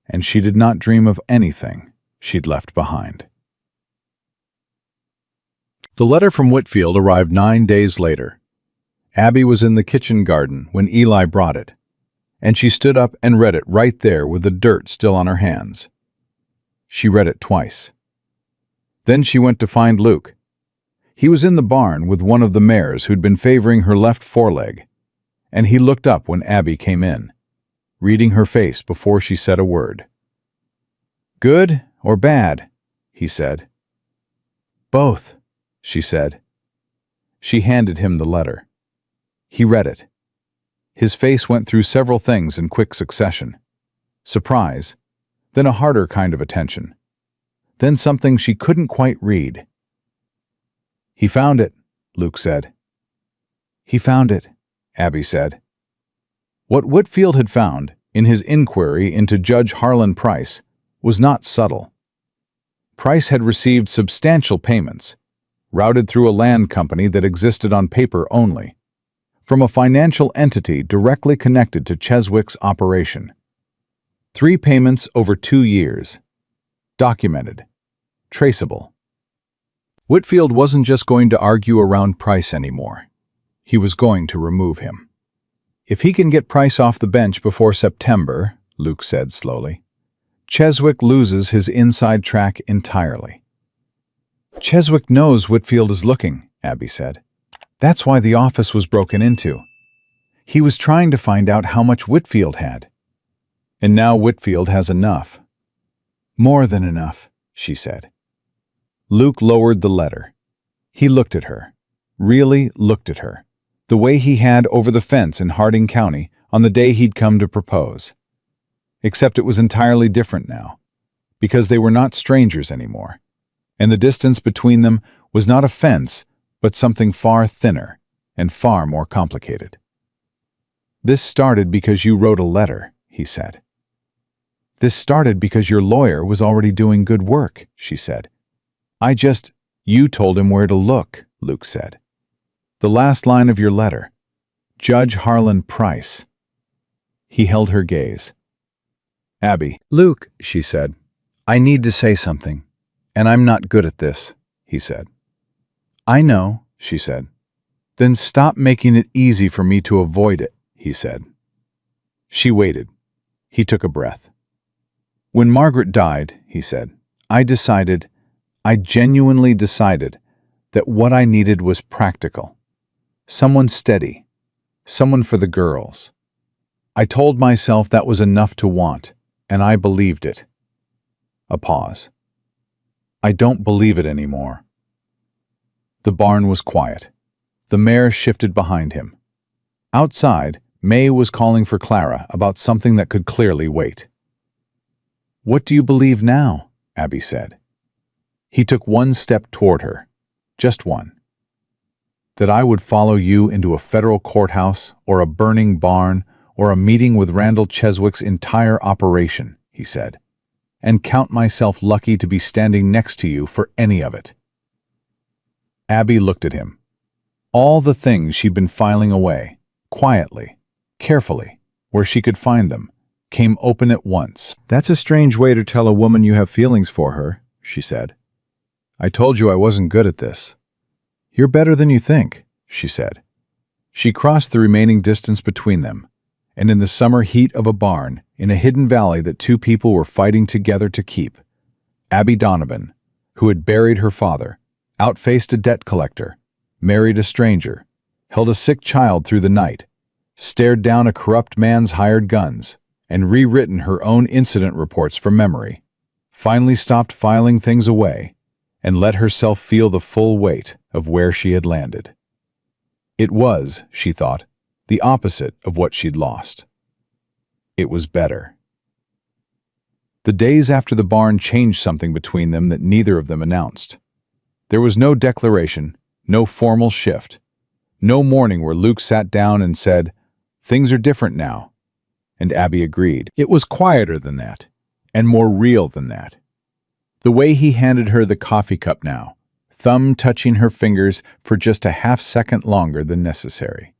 and she did not dream of anything she'd left behind. The letter from Whitfield arrived 9 days later. Abby was in the kitchen garden when Eli brought it, and she stood up and read it right there with the dirt still on her hands. She read it twice. Then she went to find Luke. He was in the barn with one of the mares who'd been favoring her left foreleg, and he looked up when Abby came in, reading her face before she said a word. "Good or bad?" he said. "Both," she said. She handed him the letter. He read it. His face went through several things in quick succession. Surprise, then a harder kind of attention, then something she couldn't quite read. "He found it," Luke said. "He found it," Abby said. What Whitfield had found, in his inquiry into Judge Harlan Price, was not subtle. Price had received substantial payments, routed through a land company that existed on paper only, from a financial entity directly connected to Cheswick's operation. 3 payments over 2 years. Documented. Traceable. Whitfield wasn't just going to argue around Price anymore. He was going to remove him. If he can get Price off the bench before September, Luke said slowly, Cheswick loses his inside track entirely. Cheswick knows Whitfield is looking, Abby said. That's why the office was broken into. He was trying to find out how much Whitfield had. And now Whitfield has enough. More than enough, she said. Luke lowered the letter. He looked at her. Really looked at her. The way he had over the fence in Harding County on the day he'd come to propose. Except it was entirely different now, because they were not strangers anymore, and the distance between them was not a fence, but something far thinner and far more complicated. This started because you wrote a letter, he said. This started because your lawyer was already doing good work, she said. You told him where to look, Luke said. The last line of your letter, Judge Harlan Price. He held her gaze. Abby. Luke, she said, I need to say something, and I'm not good at this, he said. I know, she said. Then stop making it easy for me to avoid it, he said. She waited. He took a breath. When Margaret died, he said, I genuinely decided that what I needed was practical. Someone steady. Someone for the girls. I told myself that was enough to want, and I believed it. A pause. I don't believe it anymore. The barn was quiet. The mare shifted behind him. Outside, May was calling for Clara about something that could clearly wait. What do you believe now? Abby said. He took one step toward her. Just one. That I would follow you into a federal courthouse, or a burning barn, or a meeting with Randall Cheswick's entire operation, he said, and count myself lucky to be standing next to you for any of it. Abby looked at him. All the things she'd been filing away, quietly, carefully, where she could find them, came open at once. That's a strange way to tell a woman you have feelings for her, she said. I told you I wasn't good at this. You're better than you think, she said. She crossed the remaining distance between them, and in the summer heat of a barn, in a hidden valley that 2 people were fighting together to keep, Abby Donovan, who had buried her father, outfaced a debt collector, married a stranger, held a sick child through the night, stared down a corrupt man's hired guns, and rewritten her own incident reports from memory, finally stopped filing things away, and let herself feel the full weight of where she had landed. It was, she thought, the opposite of what she'd lost. It was better. The days after the barn changed something between them that neither of them announced. There was no declaration, no formal shift, no morning where Luke sat down and said, "Things are different now," and Abby agreed. It was quieter than that, and more real than that. The way he handed her the coffee cup now, thumb touching her fingers for just a half-second longer than necessary.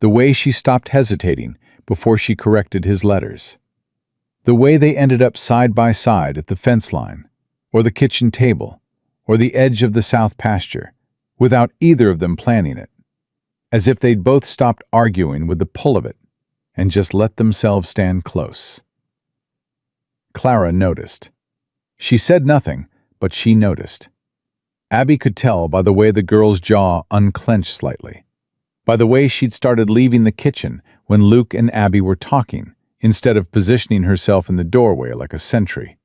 The way she stopped hesitating before she corrected his letters. The way they ended up side by side at the fence line, or the kitchen table, or the edge of the south pasture, without either of them planning it, as if they'd both stopped arguing with the pull of it and just let themselves stand close. Clara noticed. She said nothing, but she noticed. Abby could tell by the way the girl's jaw unclenched slightly, by the way she'd started leaving the kitchen when Luke and Abby were talking, instead of positioning herself in the doorway like a sentry.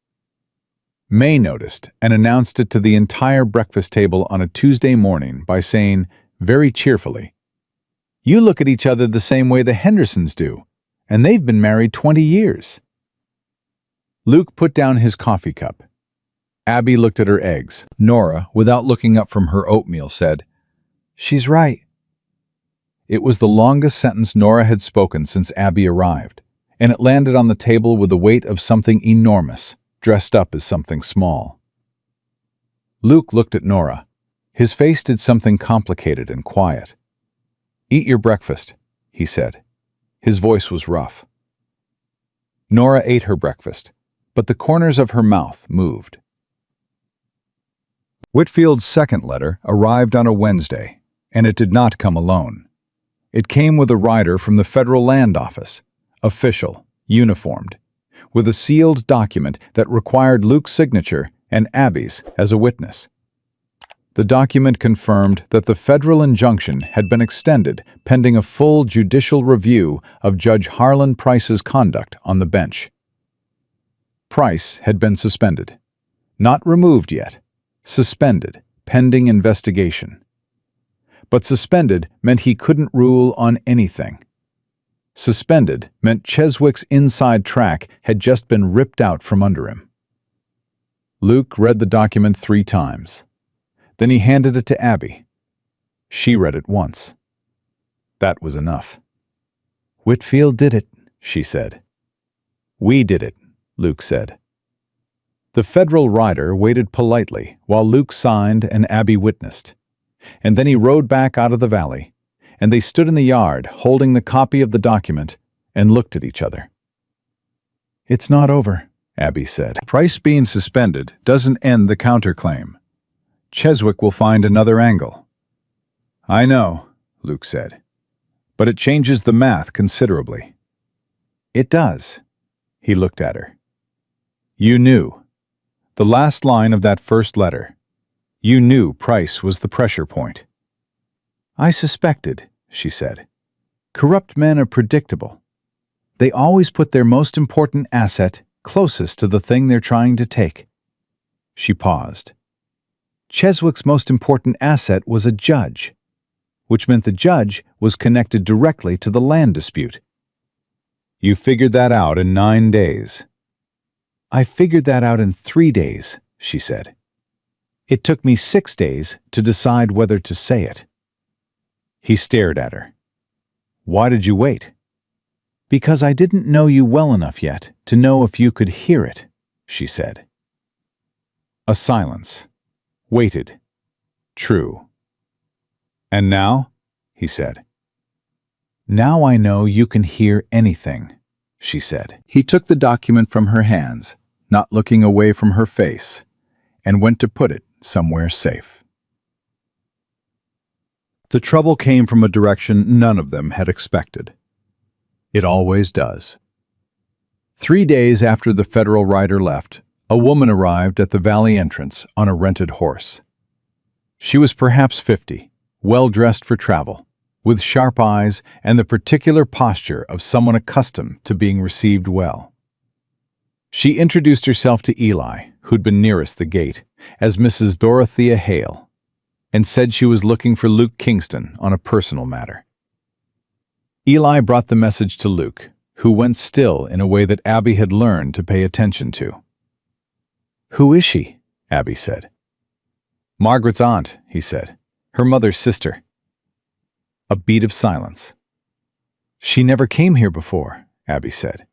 May noticed and announced it to the entire breakfast table on a Tuesday morning by saying, very cheerfully, "You look at each other the same way the Hendersons do, and they've been married 20 years. Luke put down his coffee cup. Abby looked at her eggs. Nora, without looking up from her oatmeal, said, "She's right." It was the longest sentence Nora had spoken since Abby arrived, and it landed on the table with the weight of something enormous, dressed up as something small. Luke looked at Nora. His face did something complicated and quiet. "Eat your breakfast," he said. His voice was rough. Nora ate her breakfast, but the corners of her mouth moved. Whitfield's second letter arrived on a Wednesday, and it did not come alone. It came with a rider from the Federal Land Office, official, uniformed, with a sealed document that required Luke's signature and Abby's as a witness. The document confirmed that the federal injunction had been extended pending a full judicial review of Judge Harlan Price's conduct on the bench. Price had been suspended. Not removed yet. Suspended, pending investigation. But suspended meant he couldn't rule on anything. Suspended meant Cheswick's inside track had just been ripped out from under him. Luke read the document 3 times. Then he handed it to Abby. She read it once. That was enough. "Whitfield did it," she said. "We did it," Luke said. The federal rider waited politely while Luke signed and Abby witnessed. And then he rode back out of the valley, and they stood in the yard holding the copy of the document and looked at each other. "It's not over," Abby said. "Price being suspended doesn't end the counterclaim. Cheswick will find another angle." "I know," Luke said, "but it changes the math considerably." "It does." He looked at her. "You knew. The last line of that first letter. You knew Price was the pressure point." "I suspected," she said. "Corrupt men are predictable. They always put their most important asset closest to the thing they're trying to take." She paused. Cheswick's most important asset was a judge, which meant the judge was connected directly to the land dispute. "You figured that out in 9 days." "I figured that out in 3 days," she said. "It took me 6 days to decide whether to say it." He stared at her. "Why did you wait?" "Because I didn't know you well enough yet to know if you could hear it," she said. A silence. Waited. True. "And now?" he said. "Now I know you can hear anything," she said. He took the document from her hands, not looking away from her face, and went to put it somewhere safe. The trouble came from a direction none of them had expected. It always does. 3 days after the federal rider left, a woman arrived at the valley entrance on a rented horse. She was perhaps 50, well-dressed for travel, with sharp eyes and the particular posture of someone accustomed to being received well. She introduced herself to Eli, who'd been nearest the gate, as Mrs. Dorothea Hale, and said she was looking for Luke Kingston on a personal matter. Eli brought the message to Luke, who went still in a way that Abby had learned to pay attention to. "Who is she?" Abby said. "Margaret's aunt," he said. "Her mother's sister." A beat of silence. "She never came here before," Abby said.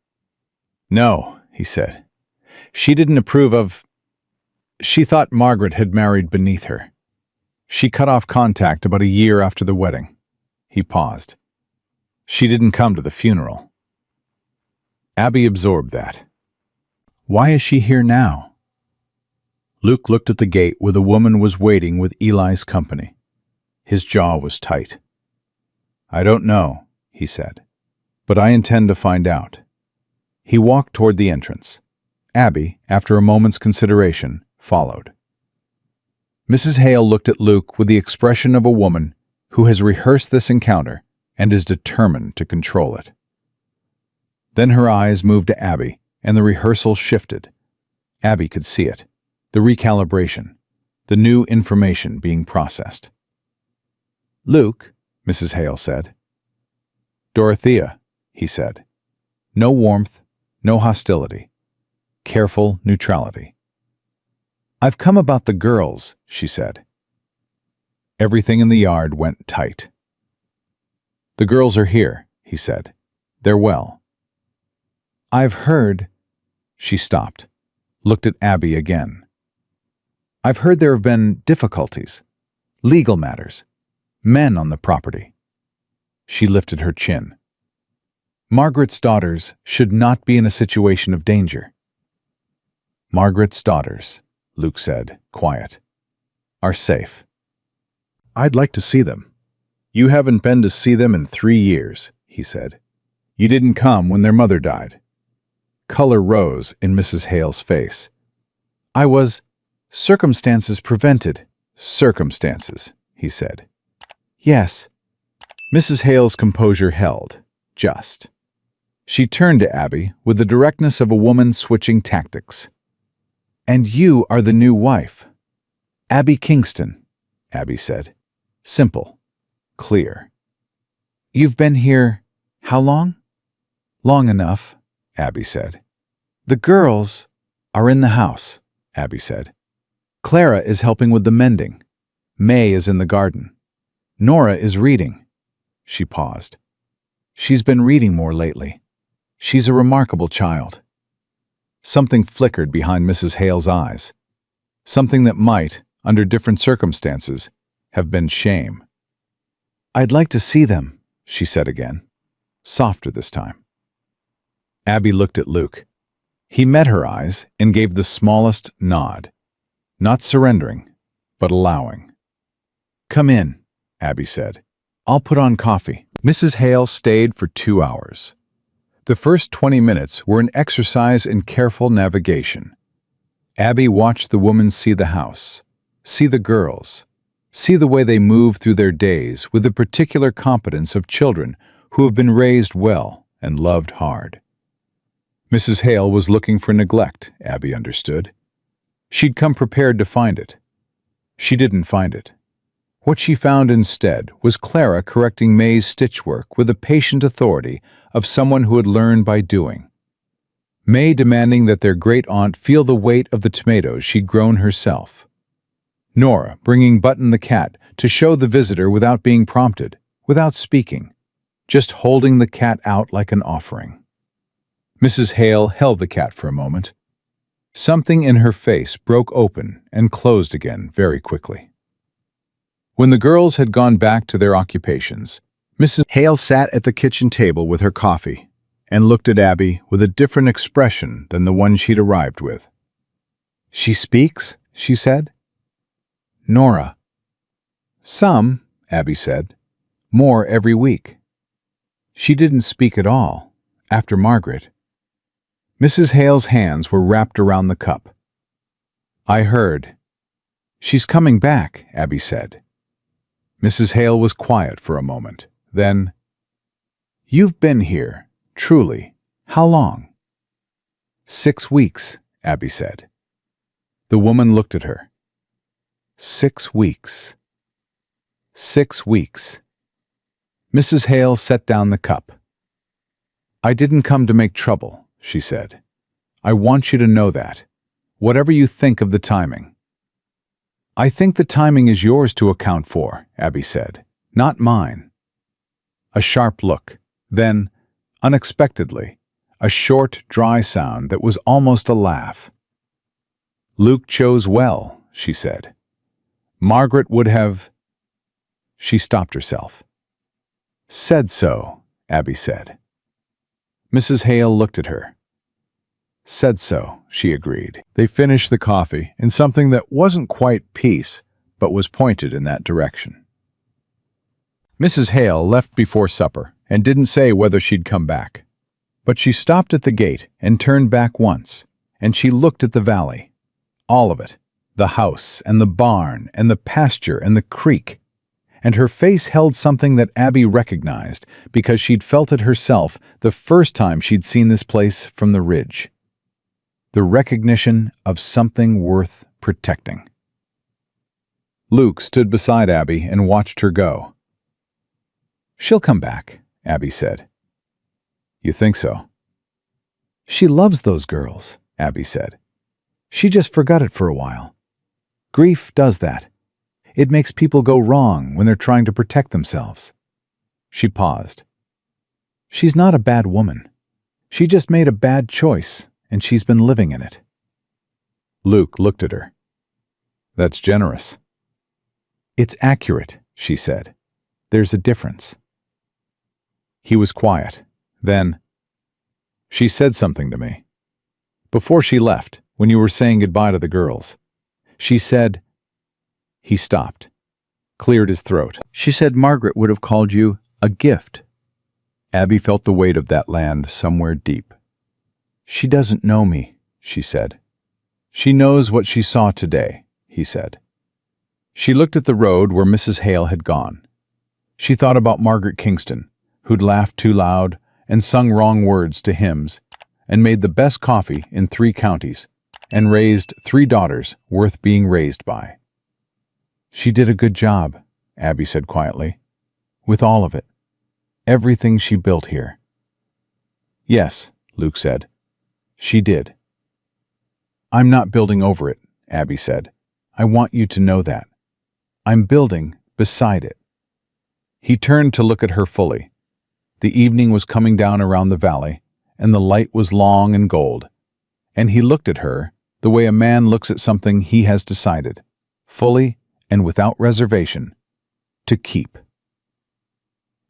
"No," he said. "She didn't approve of... She thought Margaret had married beneath her. She cut off contact about a year after the wedding." He paused. "She didn't come to the funeral." Abby absorbed that. "Why is she here now?" Luke looked at the gate where the woman was waiting with Eli's company. His jaw was tight. "I don't know," he said, "but I intend to find out." He walked toward the entrance. Abby, after a moment's consideration, followed. Mrs. Hale looked at Luke with the expression of a woman who has rehearsed this encounter and is determined to control it. Then her eyes moved to Abby, and the rehearsal shifted. Abby could see it. The recalibration, the new information being processed. "Luke," Mrs. Hale said. "Dorothea," he said. No warmth, no hostility. Careful neutrality. "I've come about the girls," she said. Everything in the yard went tight. "The girls are here," he said. "They're well." "I've heard..." She stopped, looked at Abby again. "I've heard there have been difficulties. Legal matters. Men on the property. She lifted her chin. Margaret's daughters should not be in a situation of danger. Margaret's daughters, Luke said, quiet, are safe. I'd like to see them. You haven't been to see them in 3 years, he said. You didn't come when their mother died. Color rose in Mrs. Hale's face. Circumstances prevented. Circumstances, he said. Yes. Mrs. Hale's composure held, just. She turned to Abby with the directness of a woman switching tactics. And you are the new wife. Abby Kingston, Abby said. Simple. Clear. You've been here how long? Long enough, Abby said. The girls are in the house, Abby said. Clara is helping with the mending. May is in the garden. Nora is reading. She paused. She's been reading more lately. She's a remarkable child. Something flickered behind Mrs. Hale's eyes. Something that might, under different circumstances, have been shame. I'd like to see them, she said again, softer this time. Abby looked at Luke. He met her eyes and gave the smallest nod, not surrendering, but allowing. Come in, Abby said. I'll put on coffee. Mrs. Hale stayed for 2 hours. The first 20 minutes were an exercise in careful navigation. Abby watched the woman see the house, see the girls, see the way they move through their days with the particular competence of children who have been raised well and loved hard. Mrs. Hale was looking for neglect, Abby understood. She'd come prepared to find it. She didn't find it. What she found instead was Clara correcting May's stitchwork with the patient authority of someone who had learned by doing. May demanding that their great-aunt feel the weight of the tomatoes she'd grown herself. Nora bringing Button the cat to show the visitor without being prompted, without speaking, just holding the cat out like an offering. Mrs. Hale held the cat for a moment. Something in her face broke open and closed again very quickly. When the girls had gone back to their occupations, Mrs. Hale sat at the kitchen table with her coffee and looked at Abby with a different expression than the one she'd arrived with. She speaks, she said. Nora. Some, Abby said. More every week. She didn't speak at all, after Margaret. Mrs. Hale's hands were wrapped around the cup. I heard. She's coming back, Abby said. Mrs. Hale was quiet for a moment. Then, You've been here, truly. How long? 6 weeks, Abby said. The woman looked at her. 6 weeks. 6 weeks. Mrs. Hale set down the cup. I didn't come to make trouble, she said. I want you to know that, whatever you think of the timing. I think the timing is yours to account for, Abby said, not mine. A sharp look, then, unexpectedly, a short, dry sound that was almost a laugh. Luke chose well, she said. Margaret would have... She stopped herself. Said so, Abby said. Mrs. Hale looked at her. Said so, she agreed. They finished the coffee in something that wasn't quite peace, but was pointed in that direction. Mrs. Hale left before supper and didn't say whether she'd come back. But she stopped at the gate and turned back once, and she looked at the valley. All of it, the house and the barn and the pasture and the creek. And her face held something that Abby recognized because she'd felt it herself the first time she'd seen this place from the ridge. The recognition of something worth protecting. Luke stood beside Abby and watched her go. She'll come back, Abby said. You think so? She loves those girls, Abby said. She just forgot it for a while. Grief does that. It makes people go wrong when they're trying to protect themselves. She paused. She's not a bad woman. She just made a bad choice, and she's been living in it. Luke looked at her. That's generous. It's accurate, she said. There's a difference. He was quiet. Then, she said something to me. Before she left, when you were saying goodbye to the girls, she said... He stopped, cleared his throat. She said Margaret would have called you a gift. Abby felt the weight of that land somewhere deep. She doesn't know me, she said. She knows what she saw today, he said. She looked at the road where Mrs. Hale had gone. She thought about Margaret Kingston, who'd laughed too loud and sung wrong words to hymns, and made the best coffee in 3 counties, and raised 3 daughters worth being raised by. She did a good job, Abby said quietly, with all of it. Everything she built here. Yes, Luke said. She did. I'm not building over it, Abby said. I want you to know that. I'm building beside it. He turned to look at her fully. The evening was coming down around the valley, and the light was long and gold. And he looked at her the way a man looks at something he has decided, fully and without reservation, to keep.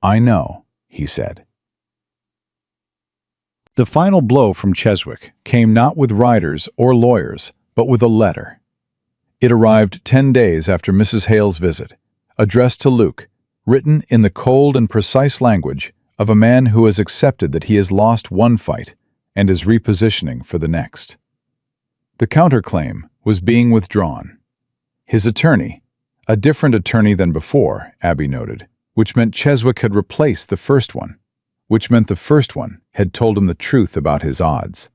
I know, he said. The final blow from Cheswick came not with riders or lawyers, but with a letter. It arrived 10 days after Mrs. Hale's visit, addressed to Luke, written in the cold and precise language of a man who has accepted that he has lost one fight and is repositioning for the next. The counterclaim was being withdrawn. His attorney, a different attorney than before, Abby noted, which meant Cheswick had replaced the first one, which meant the first one had told him the truth about his odds,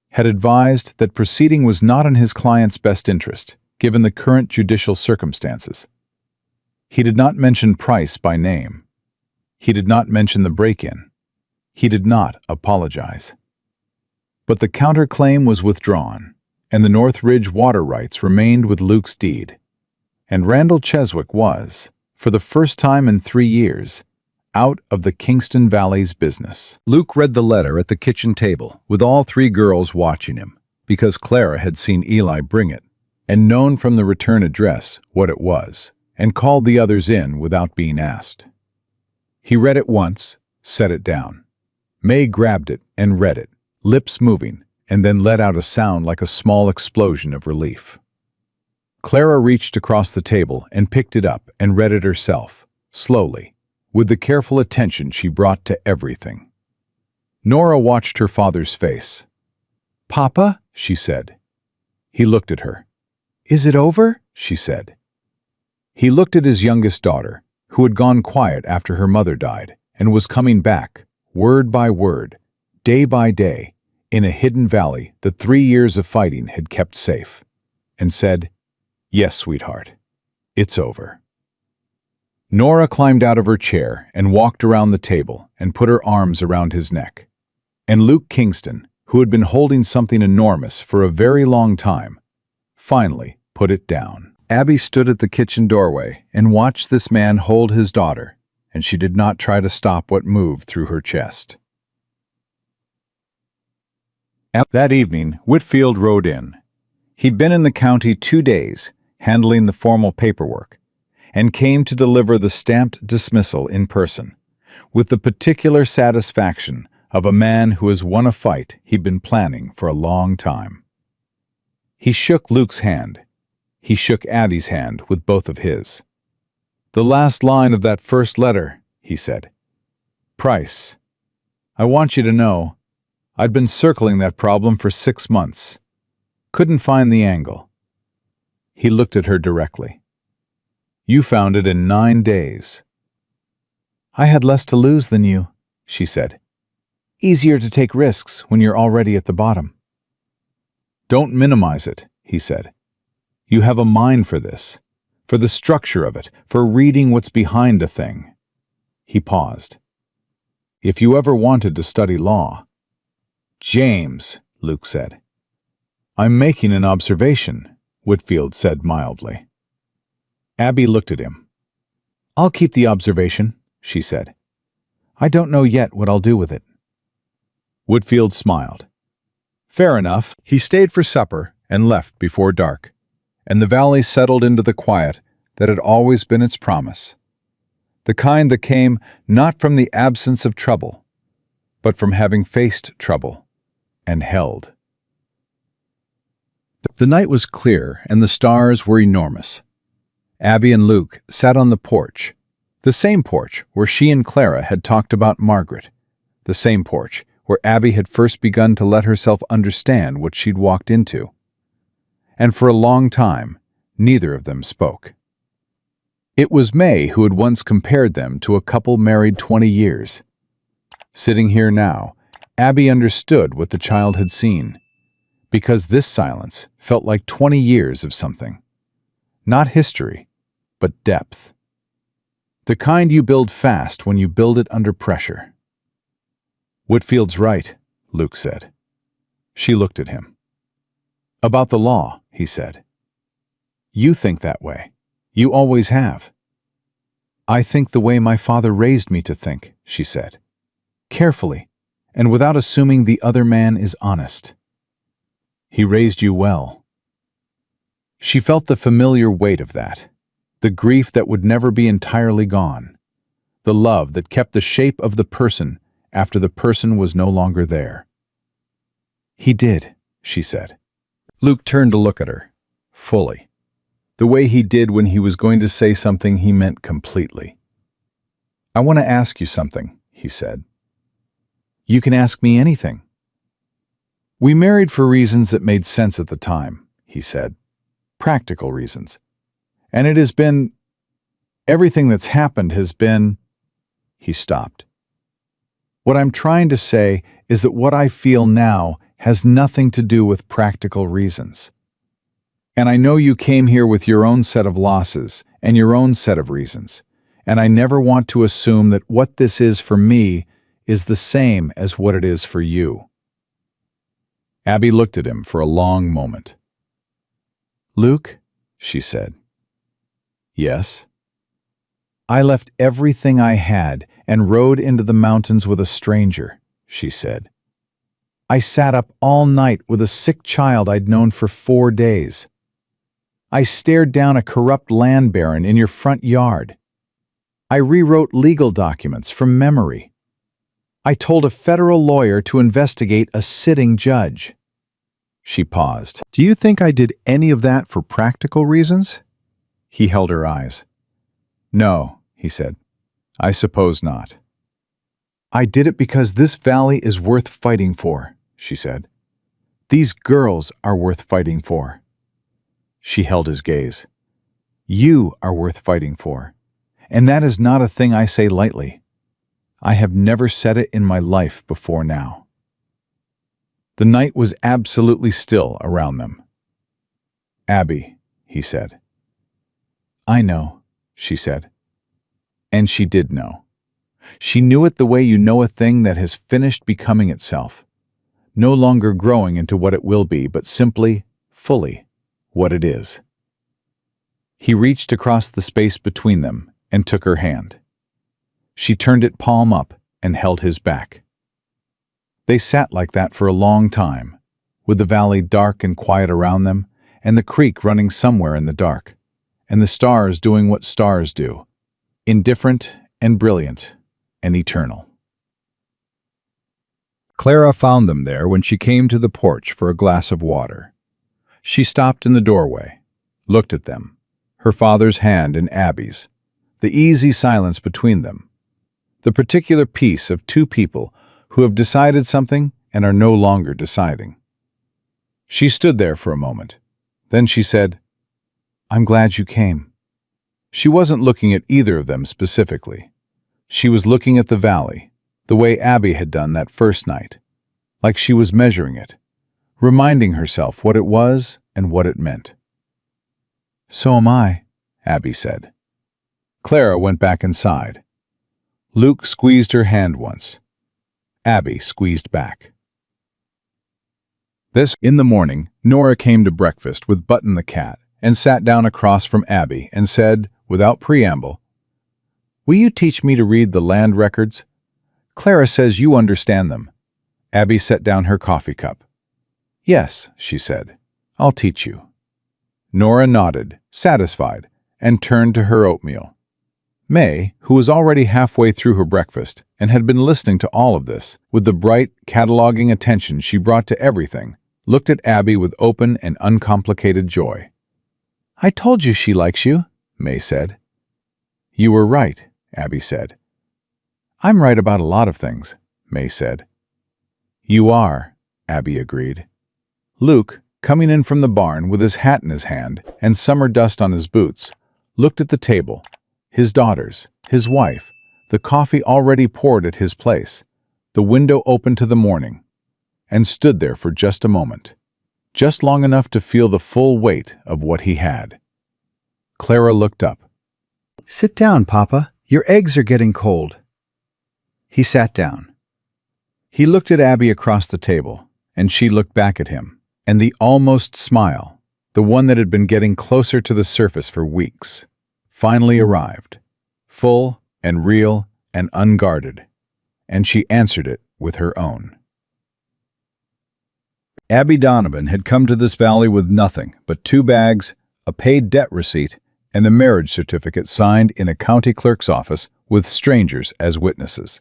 had advised that proceeding was not in his client's best interest, given the current judicial circumstances. He did not mention Price by name. He did not mention the break-in. He did not apologize. But the counterclaim was withdrawn, and the Northridge water rights remained with Luke's deed. And Randall Cheswick was, for the first time in 3 years, out of the Kingston Valley's business. Luke read the letter at the kitchen table, with all 3 girls watching him, because Clara had seen Eli bring it, and known from the return address what it was, and called the others in without being asked. He read it once, set it down. May grabbed it and read it, lips moving, and then let out a sound like a small explosion of relief. Clara reached across the table and picked it up and read it herself, slowly, with the careful attention she brought to everything. Nora watched her father's face. "Papa?" she said. He looked at her. "Is it over?" she said. He looked at his youngest daughter, who had gone quiet after her mother died, and was coming back, word by word, day by day, in a hidden valley that 3 years of fighting had kept safe, and said, "Yes, sweetheart, it's over." Nora climbed out of her chair and walked around the table and put her arms around his neck. And Luke Kingston, who had been holding something enormous for a very long time, finally put it down. Abby stood at the kitchen doorway and watched this man hold his daughter, and she did not try to stop what moved through her chest. That evening, Whitfield rode in. He'd been in the county 2 days, handling the formal paperwork, and came to deliver the stamped dismissal in person, with the particular satisfaction of a man who has won a fight he'd been planning for a long time. He shook Luke's hand. He shook Addie's hand with both of his. "The last line of that first letter," he said. "Price. I want you to know, I'd been circling that problem for 6 months. Couldn't find the angle." He looked at her directly. "You found it in 9 days." "I had less to lose than you," she said. "Easier to take risks when you're already at the bottom." "Don't minimize it," he said. "You have a mind for this, for the structure of it, for reading what's behind a thing." He paused. "If you ever wanted to study law—" "James," Luke said. "I'm making an observation," Whitfield said mildly. Abby looked at him. "I'll keep the observation," she said. "I don't know yet what I'll do with it." Whitfield smiled. "Fair enough." He stayed for supper and left before dark, and the valley settled into the quiet that had always been its promise. The kind that came not from the absence of trouble, but from having faced trouble and held. The night was clear and the stars were enormous. Abby and Luke sat on the porch, the same porch where she and Clara had talked about Margaret, the same porch where Abby had first begun to let herself understand what she'd walked into. And for a long time, neither of them spoke. It was May who had once compared them to a couple married 20 years. Sitting here now, Abby understood what the child had seen, because this silence felt like 20 years of something. Not history, but depth. The kind you build fast when you build it under pressure. "Whitfield's right," Luke said. She looked at him. "About the law," he said. "You think that way. You always have." "I think the way my father raised me to think," she said. "Carefully, and without assuming the other man is honest." "He raised you well." She felt the familiar weight of that, the grief that would never be entirely gone, the love that kept the shape of the person after the person was no longer there. "He did," she said. Luke turned to look at her, fully, the way he did when he was going to say something he meant completely. "I want to ask you something," he said. "You can ask me anything." "We married for reasons that made sense at the time," he said. "Practical reasons. And it has been... everything that's happened has been..." He stopped. "What I'm trying to say is that what I feel now has nothing to do with practical reasons. And I know you came here with your own set of losses and your own set of reasons, and I never want to assume that what this is for me is the same as what it is for you." Abby looked at him for a long moment. "Luke," she said. "Yes?" "I left everything I had and rode into the mountains with a stranger," she said. "I sat up all night with a sick child I'd known for 4 days. I stared down a corrupt land baron in your front yard. I rewrote legal documents from memory. I told a federal lawyer to investigate a sitting judge." She paused. "Do you think I did any of that for practical reasons?" He held her eyes. "No," he said. "I suppose not." "I did it because this valley is worth fighting for," she said. "These girls are worth fighting for." She held his gaze. "You are worth fighting for. And that is not a thing I say lightly. I have never said it in my life before now." The night was absolutely still around them. "Abby," he said. "I know," she said. And she did know. She knew it the way you know a thing that has finished becoming itself, no longer growing into what it will be, but simply, fully, what it is. He reached across the space between them and took her hand. She turned it palm up and held his back. They sat like that for a long time, with the valley dark and quiet around them, and the creek running somewhere in the dark, and the stars doing what stars do, indifferent and brilliant and eternal. Clara found them there when she came to the porch for a glass of water. She stopped in the doorway, looked at them, her father's hand in Abby's, the easy silence between them, the particular peace of two people who have decided something and are no longer deciding. She stood there for a moment. Then she said, "I'm glad you came." She wasn't looking at either of them specifically. She was looking at the valley, the way Abby had done that first night, like she was measuring it, reminding herself what it was and what it meant. "So am I," Abby said. Clara went back inside. Luke squeezed her hand once. Abby squeezed back. In the morning, Nora came to breakfast with Button the cat and sat down across from Abby and said, without preamble, "Will you teach me to read the land records? Clara says you understand them." Abby set down her coffee cup. "Yes," she said, "I'll teach you." Nora nodded, satisfied, and turned to her oatmeal. May, who was already halfway through her breakfast and had been listening to all of this, with the bright, cataloging attention she brought to everything, looked at Abby with open and uncomplicated joy. "I told you she likes you," May said. "You were right," Abby said. "I'm right about a lot of things," May said. "You are," Abby agreed. Luke, coming in from the barn with his hat in his hand and summer dust on his boots, looked at the table, his daughters, his wife, the coffee already poured at his place, the window open to the morning, and stood there for just a moment, just long enough to feel the full weight of what he had. Clara looked up. "Sit down, Papa. Your eggs are getting cold." He sat down. He looked at Abby across the table, and she looked back at him, and the almost smile, the one that had been getting closer to the surface for weeks, finally arrived, full and real and unguarded, and she answered it with her own. Abby Donovan had come to this valley with nothing but 2 bags, a paid debt receipt, and the marriage certificate signed in a county clerk's office with strangers as witnesses.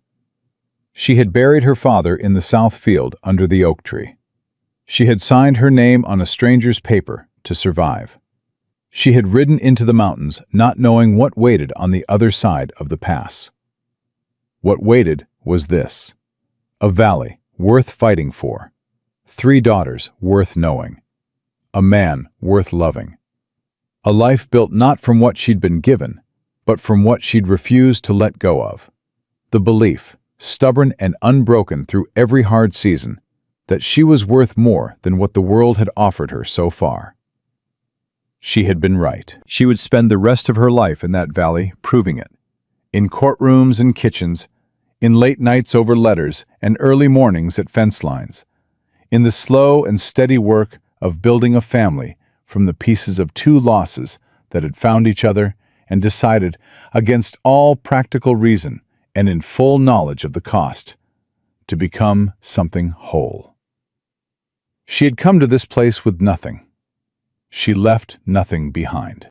She had buried her father in the south field under the oak tree. She had signed her name on a stranger's paper to survive. She had ridden into the mountains not knowing what waited on the other side of the pass. What waited was this: a valley worth fighting for, 3 daughters worth knowing, a man worth loving, a life built not from what she'd been given, but from what she'd refused to let go of, the belief, stubborn and unbroken through every hard season, that she was worth more than what the world had offered her so far. She had been right. She would spend the rest of her life in that valley proving it, in courtrooms and kitchens, in late nights over letters and early mornings at fence lines, in the slow and steady work of building a family from the pieces of 2 losses that had found each other and decided, against all practical reason and in full knowledge of the cost, to become something whole. She had come to this place with nothing. She left nothing behind.